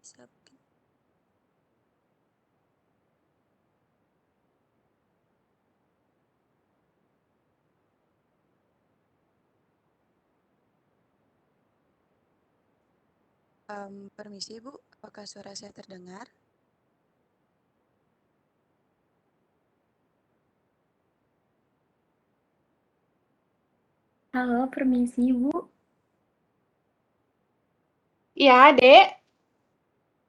Bisa bikin. Permisi Bu, apakah suara saya terdengar? Halo, permisi Bu. Iya, Dek.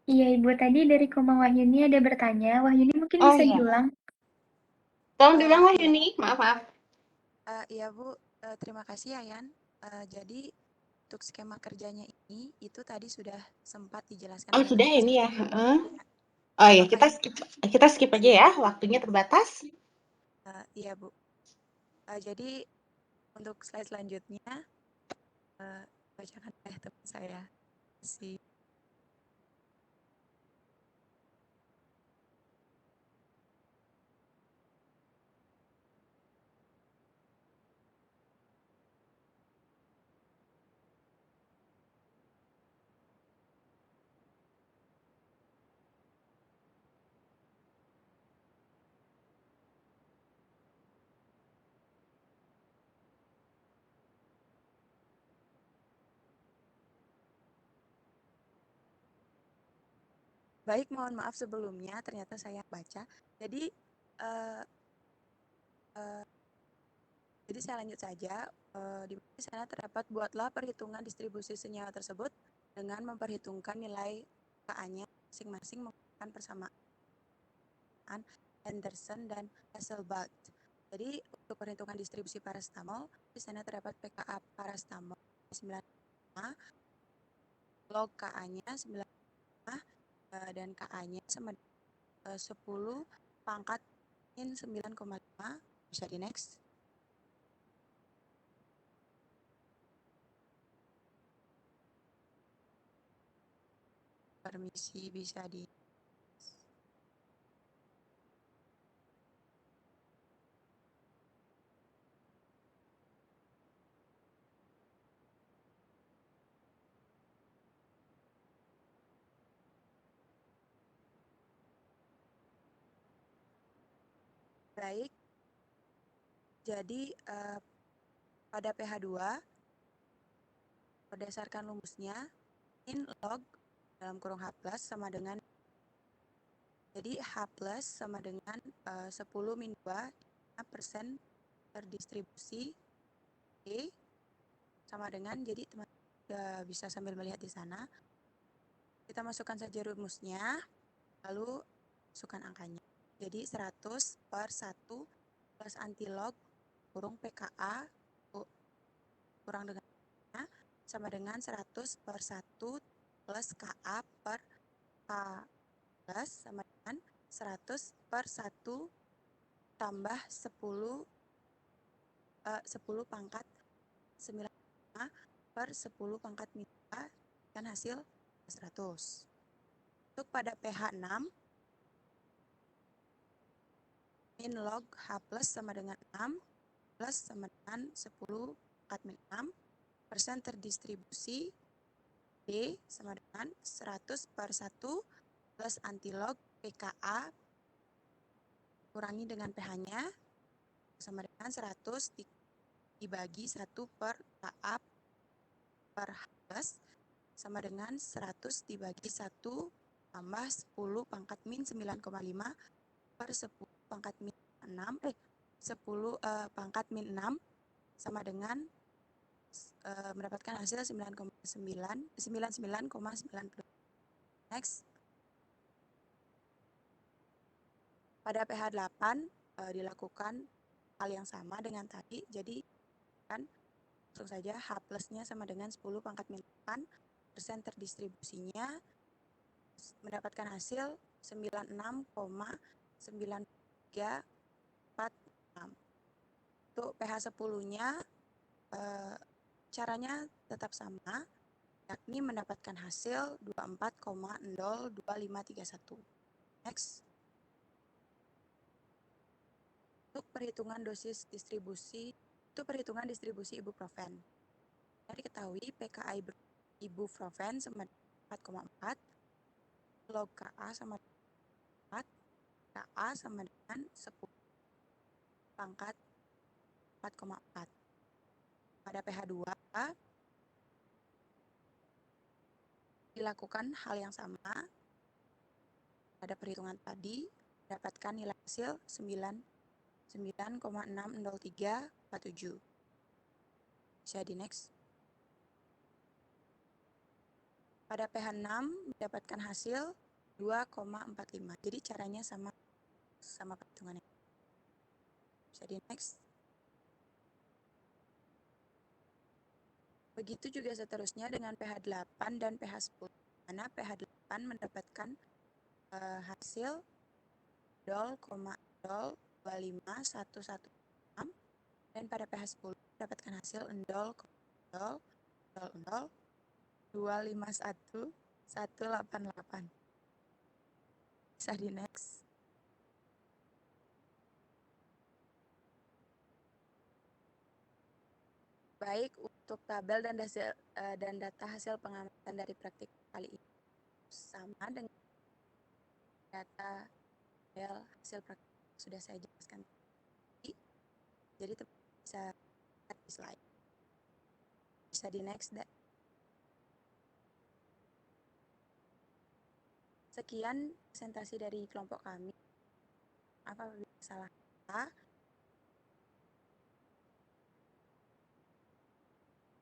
Iya, Ibu tadi dari Komang Wahyuni ada bertanya. Wahyuni mungkin Oh bisa iya. diulang. Tolong diulang Iya, Wahyuni. Maaf, maaf. iya Bu, terima kasih ya Yan. Jadi untuk skema kerjanya ini itu tadi sudah sempat dijelaskan Oh, oleh sudah Bapak ini ya. sebelumnya. Heeh. Oh iya, Apakah ini? kita skip aja ya. Waktunya terbatas. Iya Bu. Jadi untuk slide selanjutnya bacakan oleh teman saya si. Baik, mohon maaf sebelumnya ternyata saya baca. Jadi eh, eh, Jadi saya lanjut saja. Di sana terdapat buatlah perhitungan distribusi senyawa tersebut dengan memperhitungkan nilai KA-nya masing-masing menggunakan persamaan Henderson dan Hasselbalch. Jadi untuk perhitungan distribusi parastamol, di sana terdapat pKa parastamol 95, log KA-nya 95, dan KA-nya sama 10 pangkat min 9,5. Bisa di next. Permisi bisa di. Baik, jadi pada pH 2 berdasarkan rumusnya min log dalam kurung H plus sama dengan, jadi H plus sama dengan 10 min 2 persen terdistribusi D sama dengan, jadi teman bisa sambil melihat di sana, kita masukkan saja rumusnya lalu masukkan angkanya. Jadi 100 per 1 plus antilog kurung pKa kurang dengan sama dengan 100 per 1 plus Ka per K plus sama dengan 100 per 1 tambah 10 pangkat 95 per 10 pangkat min 2 dan hasil 100. Untuk pada pH 6, min log H plus sama dengan 6 plus sama dengan 10 pangkat min 6 persen terdistribusi D sama dengan 100 per 1 plus antilog pKa kurangi dengan pH-nya sama dengan 100 dibagi 1 per Ka per H plus sama dengan 100 dibagi 1 tambah 10 pangkat min 9,5 per 10 pangkat min 6 10 pangkat min 6 sama dengan mendapatkan hasil 99,90. Next. Pada pH 8 dilakukan hal yang sama dengan tadi. Jadi kan langsung saja H plusnya sama dengan 10 pangkat min 8 persen terdistribusinya mendapatkan hasil 96,9346. Untuk pH 10-nya caranya tetap sama, yakni mendapatkan hasil 24,02531. Next. Untuk perhitungan dosis distribusi, itu perhitungan distribusi ibuprofen. Diketahui PKI ibuprofen sama 4,4 log Ka sama dengan 4, Ka sama dengan 10 pangkat 4,4. Pada pH 2, dilakukan hal yang sama. Pada perhitungan tadi, dapatkan nilai hasil 9,60347. Bisa di next. Pada pH 6, mendapatkan hasil 2,45. Jadi caranya sama perhitungannya. Bisa di next. Begitu juga seterusnya dengan pH 8 dan pH 10. Mana pH 8 mendapatkan hasil 0,025116 dan pada pH 10 mendapatkan hasil 0,0025118. Bisa di next. Baik, untuk tabel dan data hasil pengamatan dari praktik kali ini sama dengan data tabel hasil praktik sudah saya jelaskan tadi. Jadi bisa lihat di slide. Bisa di next, Dak. Sekian presentasi dari kelompok kami. Apa salah kata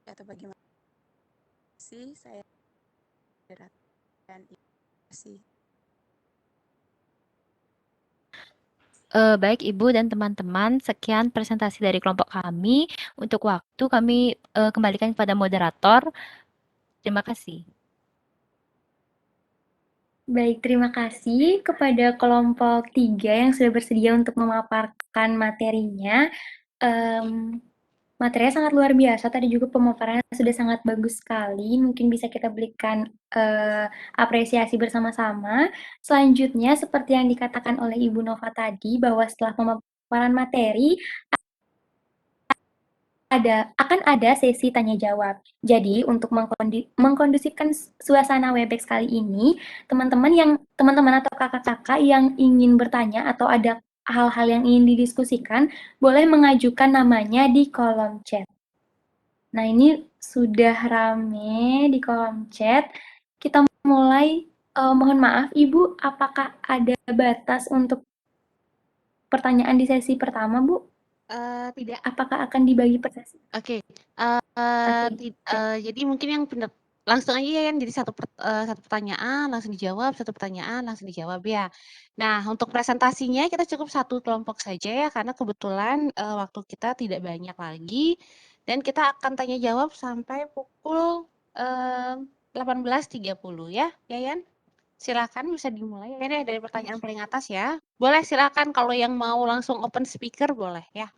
atau bagaimana? Saya dan kasih. Baik Ibu dan teman-teman, sekian presentasi dari kelompok kami. Untuk waktu kami kembalikan kepada moderator. Terima kasih. Baik, terima kasih kepada kelompok 3 yang sudah bersedia untuk memaparkan materinya. Materinya sangat luar biasa, tadi juga pemaparannya sudah sangat bagus sekali, mungkin bisa kita berikan apresiasi bersama-sama. Selanjutnya, seperti yang dikatakan oleh Ibu Nova tadi, bahwa setelah pemaparan materi, akan ada sesi tanya jawab. Jadi untuk mengkondusifkan suasana Webex kali ini, teman-teman atau kakak-kakak yang ingin bertanya atau ada hal-hal yang ingin didiskusikan, boleh mengajukan namanya di kolom chat. Nah, ini sudah rame di kolom chat. Kita mulai, mohon maaf Ibu, apakah ada batas untuk pertanyaan di sesi pertama, Bu? Tidak. Apakah akan dibagi per sesi? Oke. Oke. Jadi mungkin yang langsung aja ya, jadi satu pertanyaan langsung dijawab, satu pertanyaan langsung dijawab ya. Nah, untuk presentasinya kita cukup satu kelompok saja ya, karena kebetulan waktu kita tidak banyak lagi, dan kita akan tanya jawab sampai pukul 18.30 ya, Yayan? Silakan bisa dimulai ya dari pertanyaan paling atas ya. Boleh silakan kalau yang mau langsung open speaker boleh ya.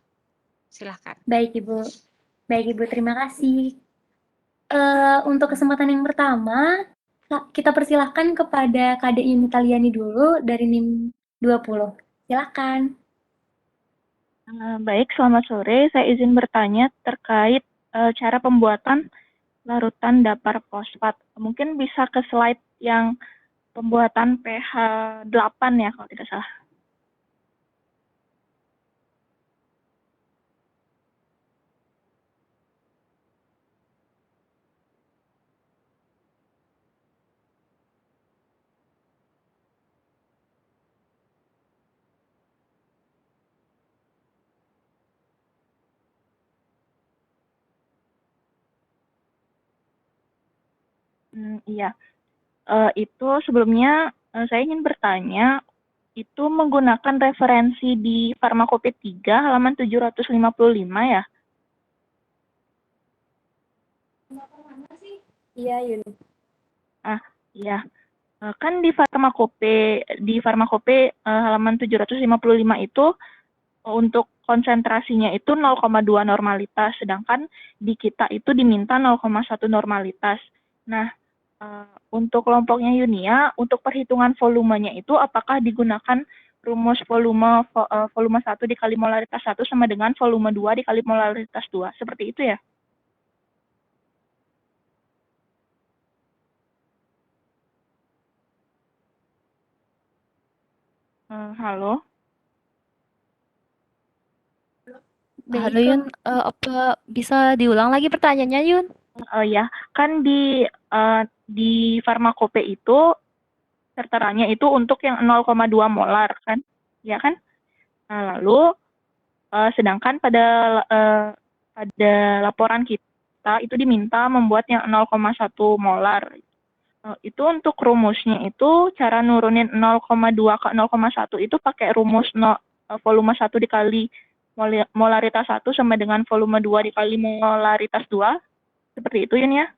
Silakan. Baik Ibu, terima kasih. Untuk kesempatan yang pertama, kita persilahkan kepada Kak Dein Italiani dulu dari NIM 20. Silakan. Baik, selamat sore. Saya izin bertanya terkait cara pembuatan larutan dapar fosfat. Mungkin bisa ke slide yang pembuatan pH 8 ya kalau tidak salah. Iya, itu sebelumnya saya ingin bertanya, itu menggunakan referensi di Farmakope 3 halaman 755 ya? Iya, Yuni. Iya. Kan di Farmakope halaman 755 itu untuk konsentrasinya itu 0,2 normalitas, sedangkan di kita itu diminta 0,1 normalitas. Nah, untuk kelompoknya Yunia, untuk perhitungan volumenya itu apakah digunakan rumus volume 1 dikali molaritas 1 sama dengan volume 2 dikali molaritas 2, seperti itu ya? Halo? Baik, Halo Yun, apa bisa diulang lagi pertanyaannya Yun? Ya, kan di farmakope itu terteranya itu untuk yang 0,2 molar kan, ya kan? Nah, lalu sedangkan pada laporan kita itu diminta membuat yang 0,1 molar. Itu untuk rumusnya itu cara nurunin 0,2 ke 0,1 itu pakai rumus volume 1 dikali molaritas 1 sama dengan volume 2 dikali molaritas 2. Seperti itu Yun ya?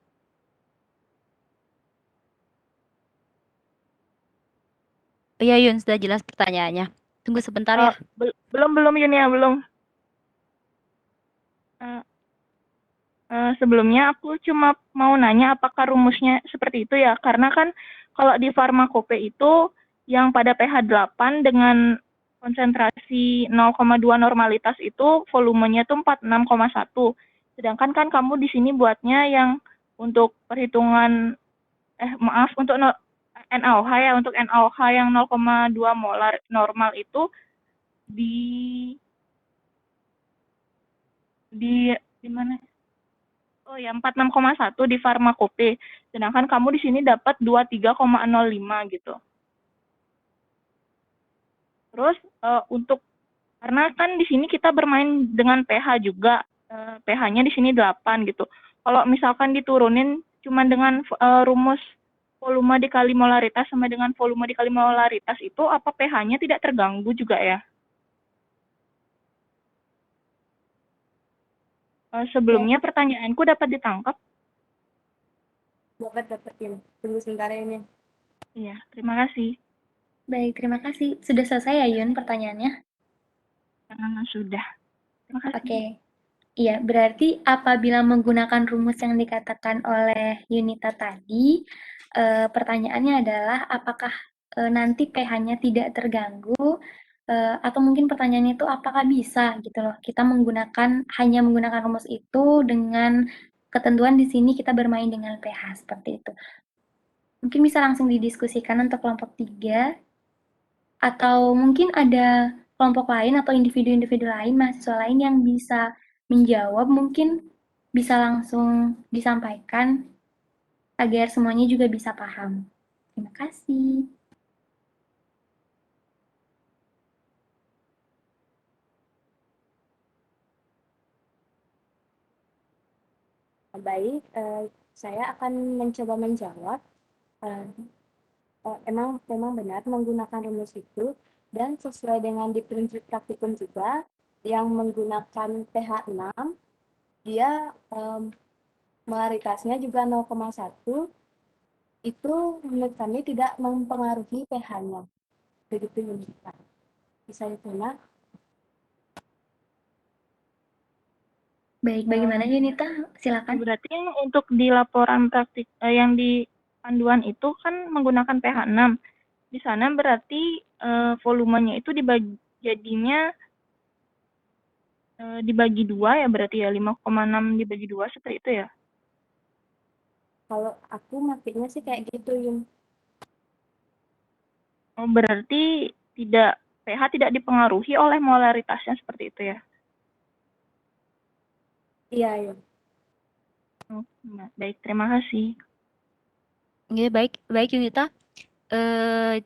Iya Yun, sudah jelas pertanyaannya. Tunggu sebentar ya. Belum Yun ya, belum. Eh, Sebelumnya aku cuma mau nanya apakah rumusnya seperti itu ya, karena kan kalau di farmakope itu yang pada pH 8 dengan konsentrasi 0,2 normalitas itu volumenya tuh 46,1. Sedangkan kan kamu di sini buatnya yang untuk perhitungan untuk NaOH ya, untuk NaOH yang 0,2 molar normal itu di mana? Oh ya, 46,1 di farmakope. Sedangkan kamu di sini dapat 23,05 gitu. Terus karena kan di sini kita bermain dengan pH juga, pH-nya di sini 8 gitu. Kalau misalkan diturunin cuma dengan rumus volume dikali molaritas sama dengan volume dikali molaritas itu, apa pH-nya tidak terganggu juga ya? Sebelumnya pertanyaanku dapat ditangkap? dapat ya. Tunggu sebentar ini. Iya, terima kasih. Baik, terima kasih. Sudah selesai ya Yun pertanyaannya? Sudah. Terima kasih. Oke. Iya, berarti apabila menggunakan rumus yang dikatakan oleh Yunita tadi, pertanyaannya adalah apakah nanti pH-nya tidak terganggu, atau mungkin pertanyaannya itu apakah bisa gitu loh, kita hanya menggunakan rumus itu dengan ketentuan di sini kita bermain dengan pH, seperti itu. Mungkin bisa langsung didiskusikan untuk kelompok 3, atau mungkin ada kelompok lain atau individu-individu lain, mahasiswa lain yang bisa menjawab, mungkin bisa langsung disampaikan agar semuanya juga bisa paham. Terima kasih. Baik, saya akan mencoba menjawab. Memang benar menggunakan rumus itu, dan sesuai dengan di prinsip praktikum juga, yang menggunakan pH 6, dia molaritasnya juga 0,1, itu menurut kami tidak mempengaruhi pH-nya. Begitu Yunita. Bisa diterima? Baik, bagaimana Yunita? Silakan. Berarti yang untuk di laporan praktik yang di panduan itu kan menggunakan pH 6. Di sana berarti volumenya itu jadinya dibagi 2 ya, berarti ya 5,6 dibagi 2 seperti itu ya. Kalau aku makanya sih kayak gitu Yun. Oh, berarti pH tidak dipengaruhi oleh molaritasnya seperti itu ya. Iya, Yun. Oh, baik, terima kasih. Iya, baik Yunita.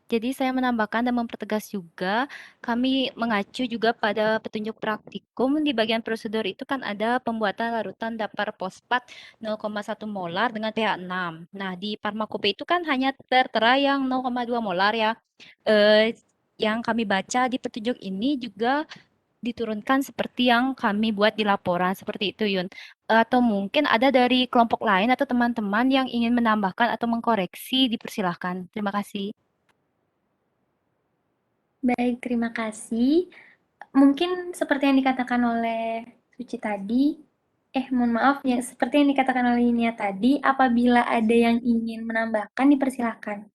Jadi saya menambahkan dan mempertegas juga, kami mengacu juga pada petunjuk praktikum di bagian prosedur itu kan ada pembuatan larutan daptar fosfat 0,1 molar dengan pH 6. Nah, di farmakope itu kan hanya tertera yang 0,2 molar ya. Yang kami baca di petunjuk ini juga diturunkan seperti yang kami buat di laporan, seperti itu Yun. Atau mungkin ada dari kelompok lain atau teman-teman yang ingin menambahkan atau mengkoreksi, dipersilahkan. Terima kasih. Baik, terima kasih. Mungkin seperti yang dikatakan oleh Suci tadi, mohon maaf ya, seperti yang dikatakan oleh Yunia tadi, apabila ada yang ingin menambahkan, dipersilahkan.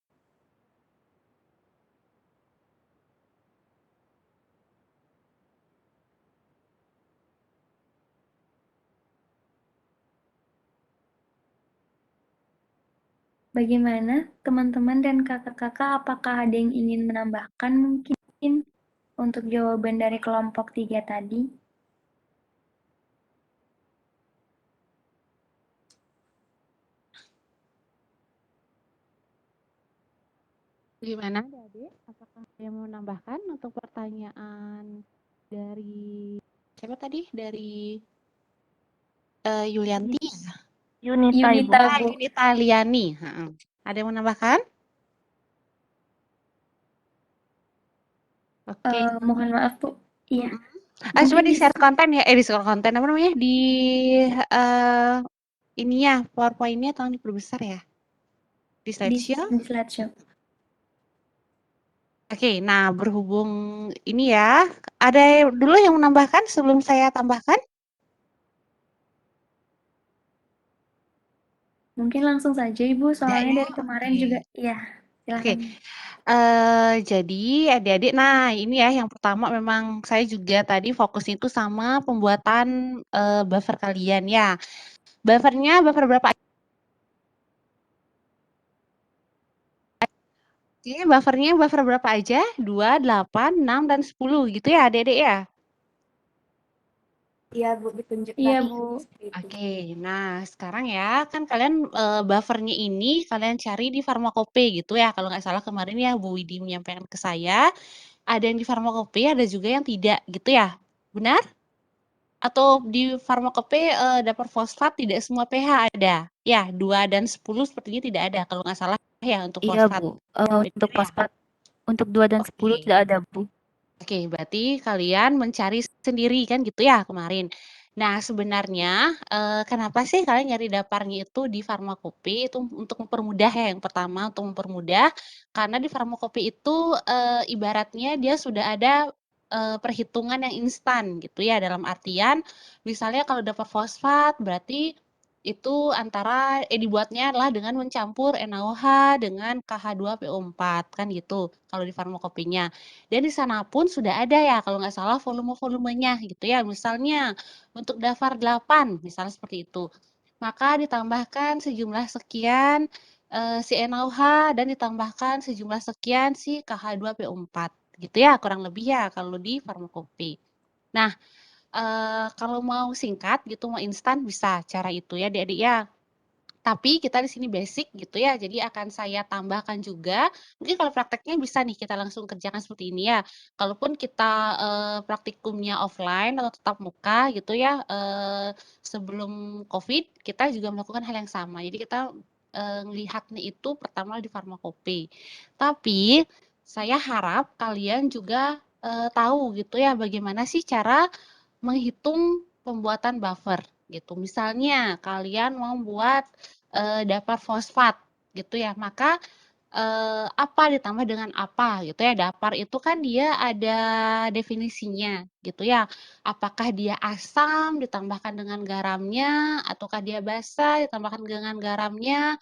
Bagaimana teman-teman dan kakak-kakak, apakah ada yang ingin menambahkan mungkin? untuk jawaban dari kelompok 3 tadi. Gimana Adik? Apakah ada yang mau menambahkan untuk pertanyaan dari siapa tadi? Dari Yulianti ya? Yunita, Ibu. Yunita, Bu. Yunita Liani. Ada yang menambahkan? Oke. Mohon maaf, Bu. Iya. Coba Mungkin di-share bisa. konten ya. Di-share konten apa namanya? Di ininya, PowerPoint-nya tolong diperbesar ya. Di slideshow. Di slideshow. Oke, nah berhubung ini ya, ada dulu yang menambahkan sebelum saya tambahkan? Mungkin langsung saja Ibu, soalnya dari kemarin juga. Iya, silakan. Jadi adik-adik, nah ini ya yang pertama memang saya juga tadi fokusnya itu sama pembuatan buffer kalian ya. Buffernya buffer berapa? Oke, buffernya buffer berapa aja? 2, 8, 6, dan 10 gitu ya adik-adik ya? Iya Bu, ditunjukkan. Iya Bu. Oke, nah sekarang ya kan kalian buffernya ini kalian cari di Pharmacope gitu ya. Kalau nggak salah kemarin ya Bu Widi menyampaikan ke saya, ada yang di Pharmacope, ada juga yang tidak gitu ya. Benar? Atau di Pharmacope dapur fosfat tidak semua pH ada? Ya, 2 dan 10 sepertinya tidak ada kalau nggak salah ya untuk Iya, fosfat. Bu. Untuk Benar ya? fosfat untuk 2 dan 10 Oke. tidak ada, Bu. Oke, berarti kalian mencari sendiri kan gitu ya kemarin. Nah, sebenarnya kenapa sih kalian nyari daparnya itu di Pharmacope itu untuk mempermudah ya yang pertama untuk mempermudah karena di Pharmacope itu ibaratnya dia sudah ada perhitungan yang instan gitu ya dalam artian misalnya kalau dapur fosfat berarti itu antara dibuatnya adalah dengan mencampur NaOH dengan KH2PO4 kan gitu kalau di Pharmacope-nya. Dan di sana pun sudah ada ya kalau nggak salah volume-volumenya gitu ya. Misalnya untuk daftar 8 misalnya seperti itu. Maka ditambahkan sejumlah sekian si NaOH dan ditambahkan sejumlah sekian si KH2PO4 gitu ya kurang lebih ya kalau di Pharmacope. Nah, kalau mau singkat gitu mau instan bisa cara itu ya Adik-adik ya. Tapi kita di sini basic gitu ya, jadi akan saya tambahkan juga, mungkin kalau prakteknya bisa nih kita langsung kerjakan seperti ini ya. Kalaupun kita praktikumnya offline atau tetap muka gitu ya, sebelum COVID, kita juga melakukan hal yang sama. Jadi kita ngelihatnya itu pertama di Pharmacope. Tapi saya harap kalian juga tahu gitu ya, bagaimana sih cara menghitung pembuatan buffer gitu. Misalnya kalian mau buat dapar fosfat gitu ya, maka apa ditambah dengan apa gitu ya. Dapar itu kan dia ada definisinya gitu ya. Apakah dia asam ditambahkan dengan garamnya, ataukah dia basa ditambahkan dengan garamnya,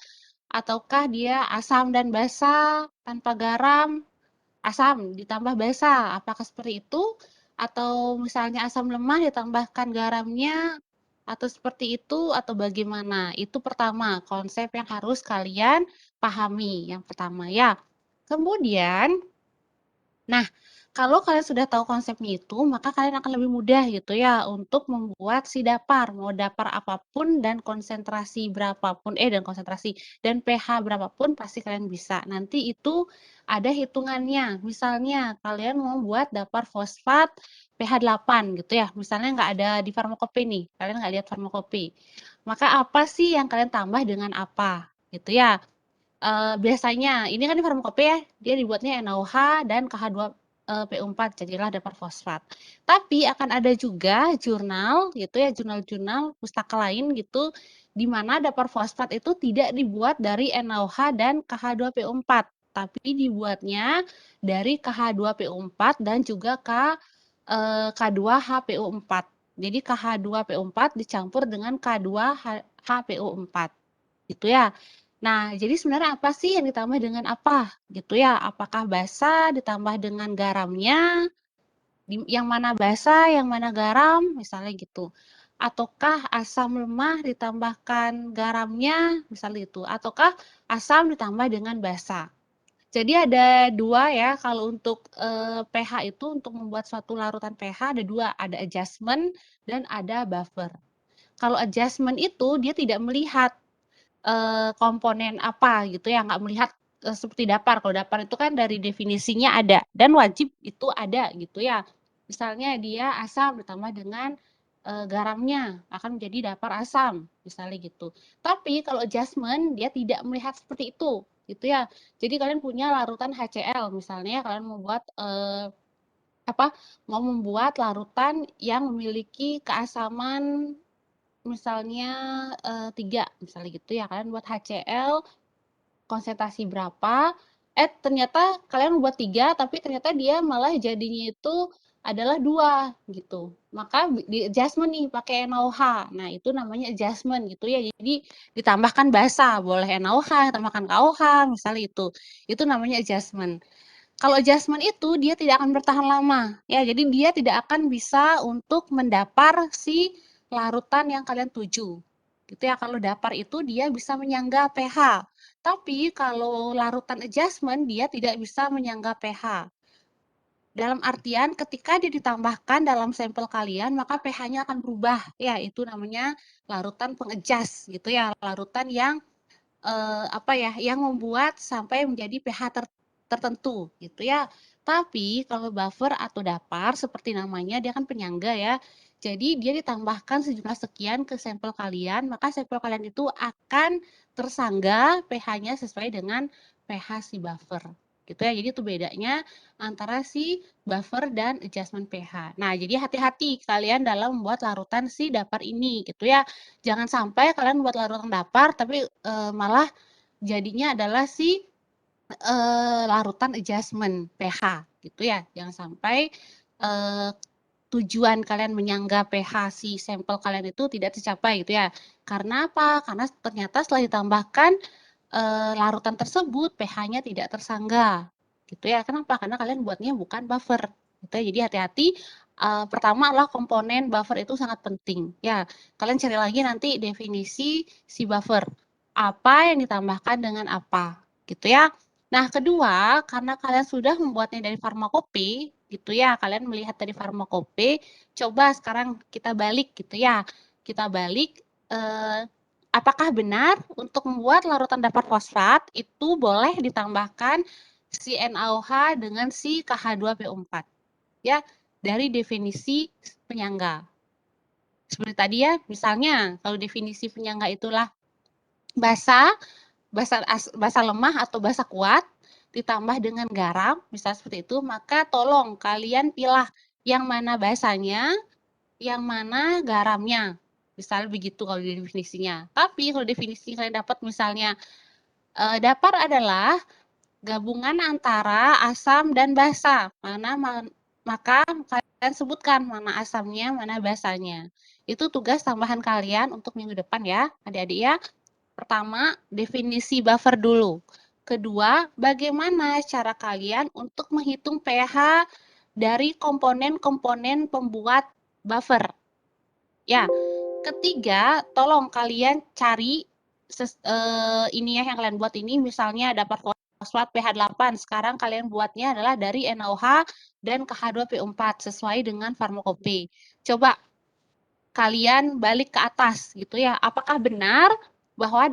ataukah dia asam dan basa tanpa garam, asam ditambah basa, apakah seperti itu? Atau misalnya asam lemah ditambahkan garamnya, atau seperti itu, atau bagaimana? Itu pertama, konsep yang harus kalian pahami, yang pertama ya. Kemudian, nah, kalau kalian sudah tahu konsepnya itu, maka kalian akan lebih mudah gitu ya untuk membuat si dapar. Mau dapar apapun dan konsentrasi berapapun, dan konsentrasi dan pH berapapun pasti kalian bisa. Nanti itu ada hitungannya. Misalnya kalian mau buat dapar fosfat pH 8 gitu ya. Misalnya nggak ada di Pharmacope nih, kalian nggak lihat Pharmacope. Maka apa sih yang kalian tambah dengan apa? Gitu ya. Biasanya ini kan di Pharmacope ya, dia dibuatnya NaOH dan KH2PO4 jadilah dapar fosfat. Tapi akan ada juga jurnal gitu ya, jurnal-jurnal pustaka lain gitu di mana dapar fosfat itu tidak dibuat dari NaOH dan KH2PO4, tapi dibuatnya dari KH2PO4 dan juga K2HPO4. Jadi KH2PO4 dicampur dengan K2HPO4 gitu ya. Nah, jadi sebenarnya apa sih yang ditambah dengan apa gitu ya? Apakah basa ditambah dengan garamnya? Yang mana basa, yang mana garam, misalnya gitu. Ataukah asam lemah ditambahkan garamnya, misalnya itu. Ataukah asam ditambah dengan basa. Jadi ada dua ya, kalau untuk pH itu untuk membuat suatu larutan pH ada dua, ada adjustment dan ada buffer. Kalau adjustment itu dia tidak melihat komponen apa gitu ya, nggak melihat seperti dapar. Kalau dapar itu kan dari definisinya ada dan wajib itu ada gitu ya. Misalnya dia asam ditambah dengan garamnya akan menjadi dapar asam, misalnya gitu. Tapi kalau adjustment dia tidak melihat seperti itu, gitu ya. Jadi kalian punya larutan HCl, misalnya kalian membuat mau membuat larutan yang memiliki keasaman misalnya 3, misalnya gitu ya. Kalian buat HCl konsentrasi berapa, ternyata kalian buat 3, tapi ternyata dia malah jadinya itu adalah 2 gitu. Maka di adjustment nih pakai NaOH. Nah, itu namanya adjustment gitu ya. Jadi ditambahkan basa, boleh NaOH, tambahkan KOH, misalnya itu. Itu namanya adjustment. Kalau adjustment itu dia tidak akan bertahan lama. Ya, jadi dia tidak akan bisa untuk mendapar si larutan yang kalian tuju. Gitu ya, kalau dapar itu dia bisa menyangga pH. Tapi kalau larutan adjustment dia tidak bisa menyangga pH. Dalam artian ketika dia ditambahkan dalam sampel kalian maka pH-nya akan berubah. Ya, itu namanya larutan pengadjust gitu ya, larutan yang yang membuat sampai menjadi pH tertentu gitu ya. Tapi kalau buffer atau dapar seperti namanya dia kan penyangga ya. Jadi dia ditambahkan sejumlah sekian ke sampel kalian, maka sampel kalian itu akan tersangga pH-nya sesuai dengan pH si buffer. Gitu ya. Jadi itu bedanya antara si buffer dan adjustment pH. Nah, jadi hati-hati kalian dalam membuat larutan si dapar ini gitu ya. Jangan sampai kalian buat larutan dapar tapi malah jadinya adalah si larutan adjustment pH gitu ya. Jangan sampai tujuan kalian menyangga pH si sampel kalian itu tidak tercapai gitu ya. Karena apa? Karena ternyata setelah ditambahkan larutan tersebut pH-nya tidak tersangga gitu ya. Kenapa? Karena kalian buatnya bukan buffer gitu ya. Jadi hati-hati. Pertama adalah komponen buffer itu sangat penting ya. Kalian cari lagi nanti definisi si buffer. Apa yang ditambahkan dengan apa gitu ya. Nah, kedua, karena kalian sudah membuatnya dari farmakope gitu ya, kalian melihat dari farmakope, coba sekarang kita balik gitu ya. Kita balik apakah benar untuk membuat larutan dapar fosfat itu boleh ditambahkan si NaOH dengan si KH2PO4 ya, dari definisi penyangga. Seperti tadi ya, misalnya kalau definisi penyangga itulah basa lemah atau basa kuat ditambah dengan garam, misalnya seperti itu, maka tolong kalian pilih yang mana basanya, yang mana garamnya. Misalnya begitu kalau definisinya. Tapi kalau definisi kalian dapat misalnya dapar adalah gabungan antara asam dan basa. Maka kalian sebutkan mana asamnya, mana basanya. Itu tugas tambahan kalian untuk minggu depan ya, adik-adik ya. Pertama, definisi buffer dulu. Kedua, bagaimana cara kalian untuk menghitung pH dari komponen-komponen pembuat buffer. Ya, ketiga, tolong kalian cari ini ya yang kalian buat ini, misalnya dapar fosfat pH 8. Sekarang kalian buatnya adalah dari NaOH dan KH2PO4 sesuai dengan farmakope. Coba kalian balik ke atas gitu ya. Apakah benar bahwa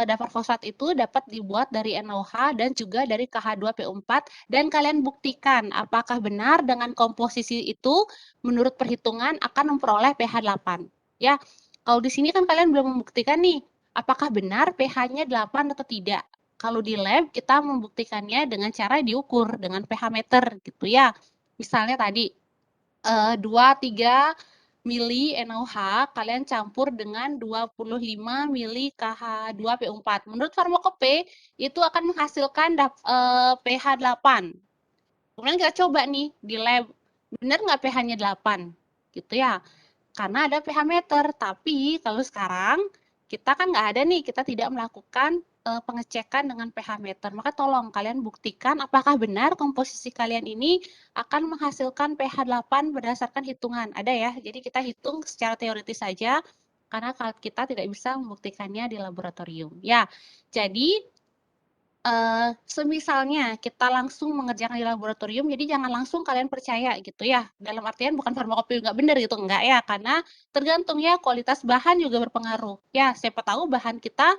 dapar fosfat itu dapat dibuat dari NaOH dan juga dari KH2PO4 dan kalian buktikan apakah benar dengan komposisi itu menurut perhitungan akan memperoleh pH 8 ya. Kalau di sini kan kalian belum membuktikan nih apakah benar pH-nya 8 atau tidak. Kalau di lab kita membuktikannya dengan cara diukur dengan pH meter gitu ya. Misalnya tadi 2-3 mili NaOH kalian campur dengan 25 mili KH2PO4. Menurut farmakope itu akan menghasilkan pH 8. Kemudian kita coba nih di lab, benar nggak pH-nya 8? Gitu ya. Karena ada pH meter, tapi kalau sekarang kita kan nggak ada nih, kita tidak melakukan pengecekan dengan pH meter. Maka tolong kalian buktikan apakah benar komposisi kalian ini akan menghasilkan pH 8 berdasarkan hitungan. Ada ya, jadi kita hitung secara teoritis saja karena kita tidak bisa membuktikannya di laboratorium. Ya, jadi Semisalnya kita langsung mengerjakan di laboratorium, jadi jangan langsung kalian percaya gitu ya. Dalam artian bukan farmakope nggak benar gitu, enggak ya. Karena tergantung ya kualitas bahan juga berpengaruh. Ya, siapa tahu bahan kita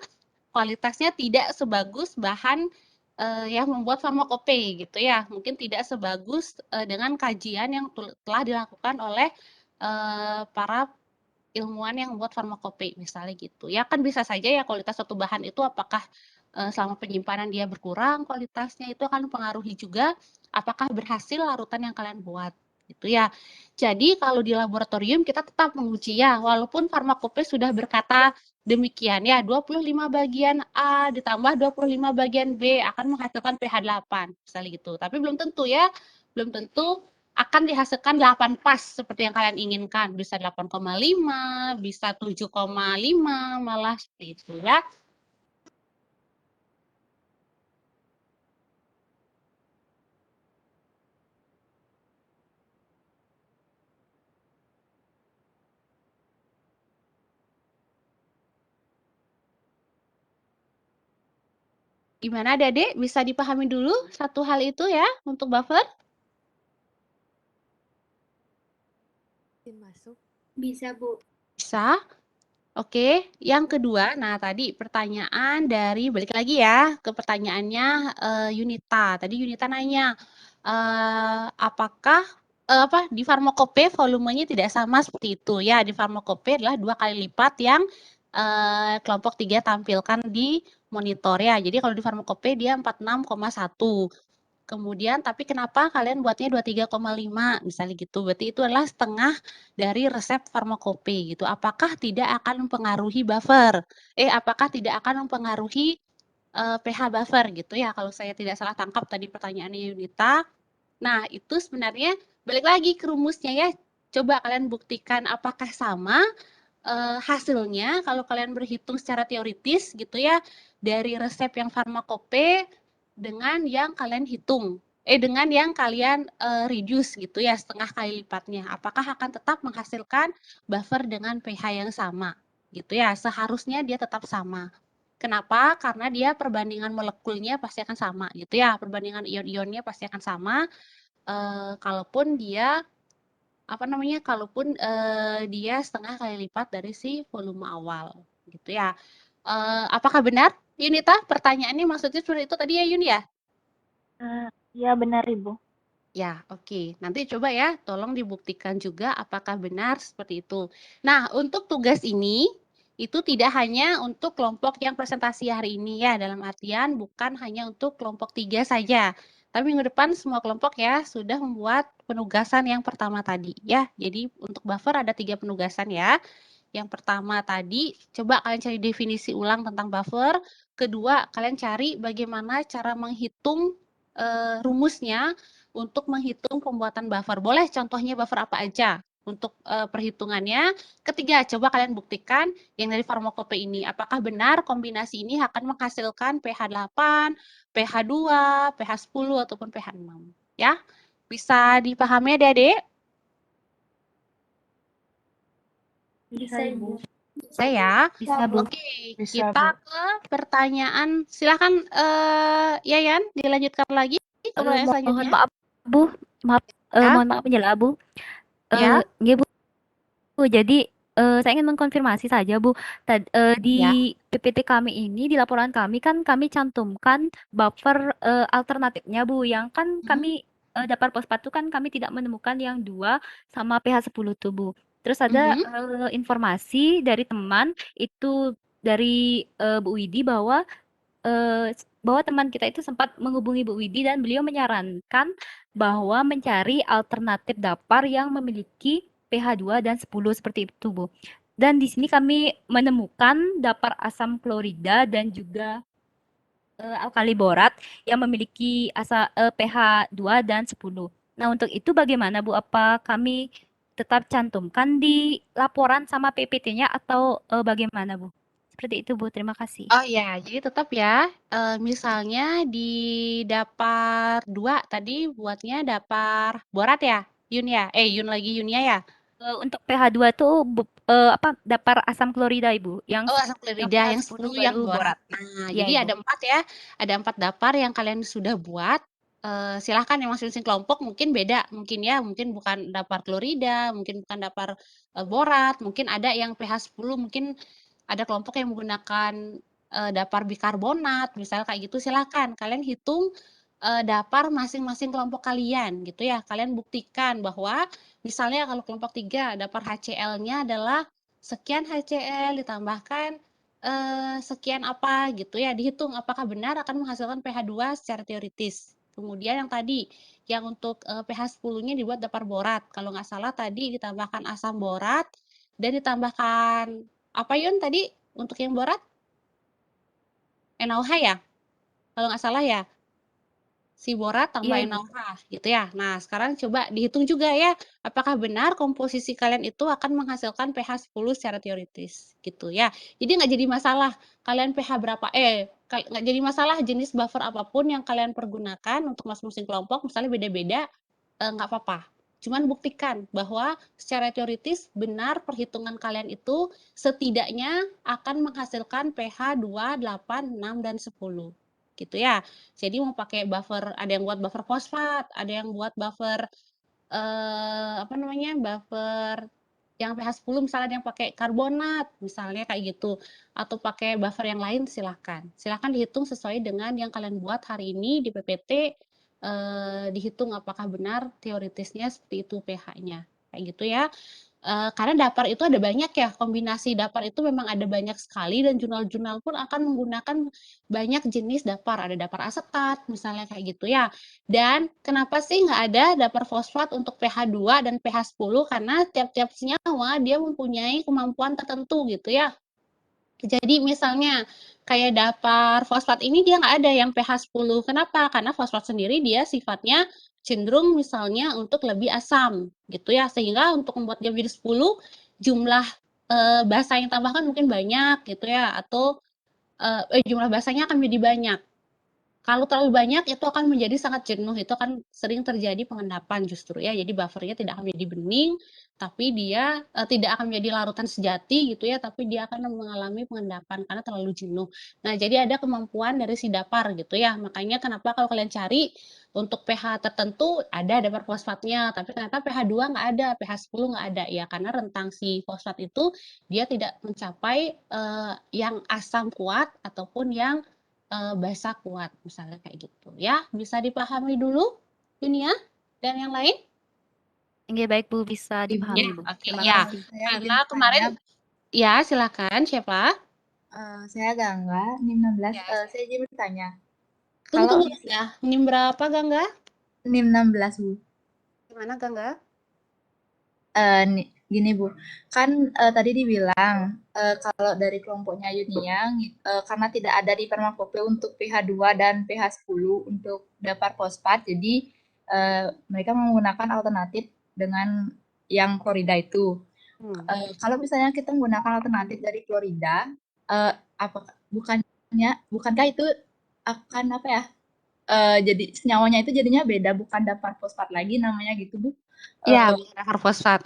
kualitasnya tidak sebagus bahan yang membuat farmakope gitu ya. Mungkin tidak sebagus dengan kajian yang telah dilakukan oleh para ilmuwan yang membuat farmakope misalnya gitu. Ya kan bisa saja ya kualitas suatu bahan itu apakah selama penyimpanan dia berkurang kualitasnya, itu akan mempengaruhi juga apakah berhasil larutan yang kalian buat gitu ya. Jadi kalau di laboratorium kita tetap menguji ya, walaupun farmakope sudah berkata demikian ya, 25 bagian A ditambah 25 bagian B akan menghasilkan pH 8 misalnya gitu. Tapi belum tentu ya, belum tentu akan dihasilkan 8 pas seperti yang kalian inginkan. Bisa 8,5, bisa 7,5 malah seperti itu ya. Gimana Adik-adik? Bisa dipahami dulu satu hal itu ya untuk buffer? Bisa, Bu. Bisa. Oke, yang kedua, nah tadi pertanyaan dari balik lagi ya ke pertanyaannya Yunita. Tadi Yunita nanya apakah di farmakope volumenya tidak sama seperti itu ya. Di farmakope adalah 2 kali lipat yang kelompok 3 tampilkan di monitor ya. Jadi kalau di farmakope dia 46,1. Kemudian tapi kenapa kalian buatnya 23,5 misalnya gitu. Berarti itu adalah setengah dari resep farmakope gitu. Apakah tidak akan mempengaruhi buffer? Apakah tidak akan mempengaruhi pH buffer gitu ya. Kalau saya tidak salah tangkap tadi pertanyaannya Yunita. Nah, itu sebenarnya balik lagi ke rumusnya ya. Coba kalian buktikan apakah sama hasilnya kalau kalian berhitung secara teoritis gitu ya dari resep yang farmakope dengan yang kalian hitung dengan yang kalian reduce gitu ya setengah kali lipatnya. Apakah akan tetap menghasilkan buffer dengan pH yang sama gitu ya? Seharusnya dia tetap sama. Kenapa? Karena dia perbandingan molekulnya pasti akan sama gitu ya. Perbandingan ion-ionnya pasti akan sama. Kalaupun dia kalaupun dia setengah kali lipat dari si volume awal gitu ya. Apakah benar Yunita? Pertanyaannya maksudnya seperti itu tadi ya Yun ya? Ya benar Ibu. Ya, oke. Nanti coba ya, tolong dibuktikan juga apakah benar seperti itu. Nah, untuk tugas ini, itu tidak hanya untuk kelompok yang presentasi hari ini ya, dalam artian bukan hanya untuk kelompok 3 saja. Tapi minggu depan semua kelompok ya sudah membuat penugasan yang pertama tadi ya. Jadi untuk buffer ada 3 penugasan ya. Yang pertama tadi, coba kalian cari definisi ulang tentang buffer. Kedua, kalian cari bagaimana cara menghitung rumusnya untuk menghitung pembuatan buffer. Boleh contohnya buffer apa aja untuk perhitungannya. Ketiga, coba kalian buktikan yang dari farmakope ini. Apakah benar kombinasi ini akan menghasilkan pH 8, pH 2, pH 10, ataupun pH 6. Ya, bisa dipahami adik-adik? Bisa Ibu. Bisa ya? Bisa, Bu. Oke, Bisa, kita Bu. ke pertanyaan. Silakan Yayan, dilanjutkan lagi ke pertanyaan Mohon selanjutnya. maaf, Bu. Maaf, Ya. mohon maaf penjelasan, Bu. Ya. Nggih, Bu. Jadi saya ingin mengkonfirmasi saja, Bu. Di Ya. PPT kami ini, di laporan kami kan kami cantumkan buffer alternatifnya, Bu. Yang kan kami daftar fosfat itu kan kami tidak menemukan yang 2 sama pH 10 tuh, Bu. Terus ada informasi dari teman itu dari Bu Widi bahwa teman kita itu sempat menghubungi Bu Widi dan beliau menyarankan bahwa mencari alternatif dapar yang memiliki pH 2 dan 10 seperti itu, Bu. Dan di sini kami menemukan dapar asam klorida dan juga alkali borat yang memiliki pH 2 dan 10. Nah, untuk itu bagaimana, Bu? Apa kami tetap cantumkan di laporan sama PPT-nya atau bagaimana, Bu? Seperti itu, Bu. Terima kasih. Oh ya, jadi tetap ya, misalnya di dapar 2 tadi buatnya dapar borat ya, Yun ya? Yun lagi Yunia ya? Untuk pH2 tuh apa dapar asam klorida Ibu, yang Oh, asam klorida yang 10 yang borat. borat. Nah, Iya jadi Ibu. ada 4 ya. Ada 4 dapar yang kalian sudah buat. Silahkan yang masing-masing kelompok mungkin beda, mungkin ya, mungkin bukan dapar klorida, mungkin bukan dapar borat, mungkin ada yang pH 10, mungkin ada kelompok yang menggunakan dapar bikarbonat, misalnya kayak gitu. Silahkan kalian hitung dapar masing-masing kelompok kalian gitu ya. Kalian buktikan bahwa misalnya kalau kelompok 3 dapar HCl-nya adalah sekian HCl ditambahkan sekian apa gitu ya, dihitung apakah benar akan menghasilkan pH 2 secara teoritis. Kemudian yang tadi, yang untuk pH 10-nya dibuat dapar borat. Kalau nggak salah tadi ditambahkan asam borat dan ditambahkan apa Yun tadi untuk yang borat? NaOH ya? Kalau nggak salah ya? Si borat tambah Iya Ibu. NaOH gitu ya. Nah, sekarang coba dihitung juga ya, apakah benar komposisi kalian itu akan menghasilkan pH 10 secara teoritis gitu ya. Jadi nggak jadi masalah kalian pH berapa, nggak jadi masalah jenis buffer apapun yang kalian pergunakan untuk masing-masing kelompok, misalnya beda-beda, nggak apa-apa. Cuman buktikan bahwa secara teoritis benar perhitungan kalian itu setidaknya akan menghasilkan pH 2, 8, 6, dan 10 gitu ya. Jadi mau pakai buffer, ada yang buat buffer fosfat, ada yang buat buffer buffer yang pH 10 misalnya ada yang pakai karbonat, misalnya kayak gitu. Atau pakai buffer yang lain silahkan. Silahkan dihitung sesuai dengan yang kalian buat hari ini di PPT, dihitung apakah benar teoritisnya seperti itu pH-nya. Kayak gitu ya. Karena dapar itu ada banyak ya, kombinasi dapar itu memang ada banyak sekali dan jurnal-jurnal pun akan menggunakan banyak jenis dapar. Ada dapar asetat misalnya kayak gitu ya. Dan kenapa sih nggak ada dapar fosfat untuk pH 2 dan pH 10? Karena tiap-tiap senyawa dia mempunyai kemampuan tertentu gitu ya. Jadi misalnya kayak dapar fosfat ini dia nggak ada yang pH 10. Kenapa? Karena fosfat sendiri dia sifatnya cenderung misalnya untuk lebih asam gitu ya. Sehingga untuk membuat dia menjadi 10 jumlah basa yang tambahkan mungkin banyak gitu ya, atau jumlah basanya akan menjadi banyak. Kalau terlalu banyak itu akan menjadi sangat jenuh, itu akan sering terjadi pengendapan justru ya. Jadi buffernya tidak akan menjadi bening, tapi dia tidak akan menjadi larutan sejati gitu ya, tapi dia akan mengalami pengendapan karena terlalu jenuh. Nah, jadi ada kemampuan dari si dapar gitu ya. Makanya kenapa kalau kalian cari untuk pH tertentu ada dapar fosfatnya, tapi ternyata pH 2 nggak ada, pH 10 nggak ada ya, karena rentang si fosfat itu dia tidak mencapai yang asam kuat ataupun yang basa kuat, misalnya kayak gitu ya. Bisa dipahami dulu, Dunia dan yang lain? Oke, baik Bu, bisa Ya, dipahami Bu. oke Terima ya. kasih. Saya Karena izin kemarin bertanya, ya silakan siapa? saya Gangga, NIM 16. Ya. Saya izin bertanya, Tunggu kalau ya. NIM berapa Gangga? NIM 16 Bu, Gimana Gangga? gini Bu, kan tadi dibilang kalau dari kelompoknya Yunia, karena tidak ada di Permakope untuk pH 2 dan pH 10 untuk dapar fosfat, jadi mereka menggunakan alternatif dengan yang klorida itu. Kalau misalnya kita menggunakan alternatif dari klorida, bukankah itu akan apa ya? Jadi senyawanya itu jadinya beda, bukan dapar fosfat lagi namanya gitu Bu. Ya, dapar fosfat.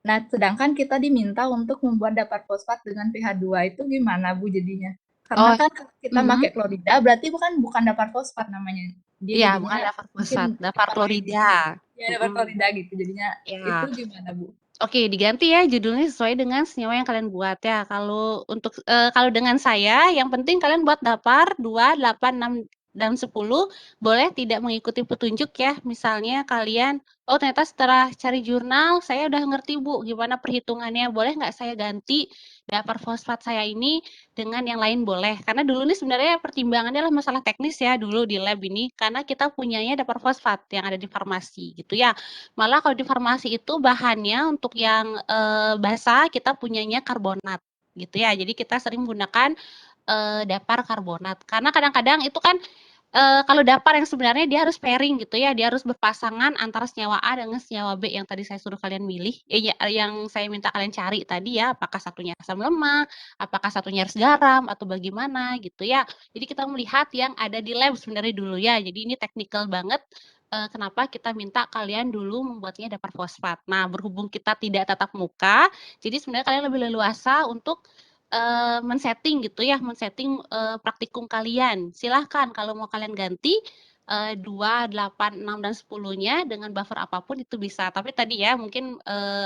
Nah, sedangkan kita diminta untuk membuat dapar fosfat dengan pH 2 itu gimana Bu jadinya? Karena kan kita pakai klorida, berarti bukan dapar fosfat namanya. Dia Iya, jadinya bukan dapar mungkin fosfat, dapar lain klorida. gitu. Ya, dapar klorida gitu. Jadinya Ya. itu gimana Bu? Oke, diganti ya judulnya sesuai dengan senyawa yang kalian buat ya. Kalau untuk kalau dengan saya, yang penting kalian buat dapar 2, 8, 6, dan 10 boleh tidak mengikuti petunjuk ya. Misalnya kalian, oh ternyata setelah cari jurnal saya udah ngerti Bu gimana perhitungannya. Boleh nggak saya ganti dapar fosfat saya ini dengan yang lain boleh. Karena dulu ini sebenarnya pertimbangannya adalah masalah teknis ya dulu di lab ini. Karena kita punyanya dapar fosfat yang ada di farmasi gitu ya. Malah kalau di farmasi itu bahannya untuk yang basa kita punyanya karbonat gitu ya. Jadi kita sering menggunakan dapar karbonat. Karena kadang-kadang itu kan kalau dapar yang sebenarnya dia harus pairing gitu ya, dia harus berpasangan antara senyawa A dengan senyawa B yang tadi saya suruh kalian milih, yang saya minta kalian cari tadi ya, apakah satunya asam lemah, apakah satunya harus garam atau bagaimana gitu ya. Jadi kita melihat yang ada di lab sebenarnya dulu ya. Jadi ini teknikal banget kenapa kita minta kalian dulu membuatnya daftar fosfat. Nah, berhubung kita tidak tatap muka, jadi sebenarnya kalian lebih leluasa untuk men-setting gitu ya, men-setting praktikum kalian. Silahkan kalau mau kalian ganti 2, 8, 6, dan 10-nya dengan buffer apapun itu bisa. Tapi tadi ya mungkin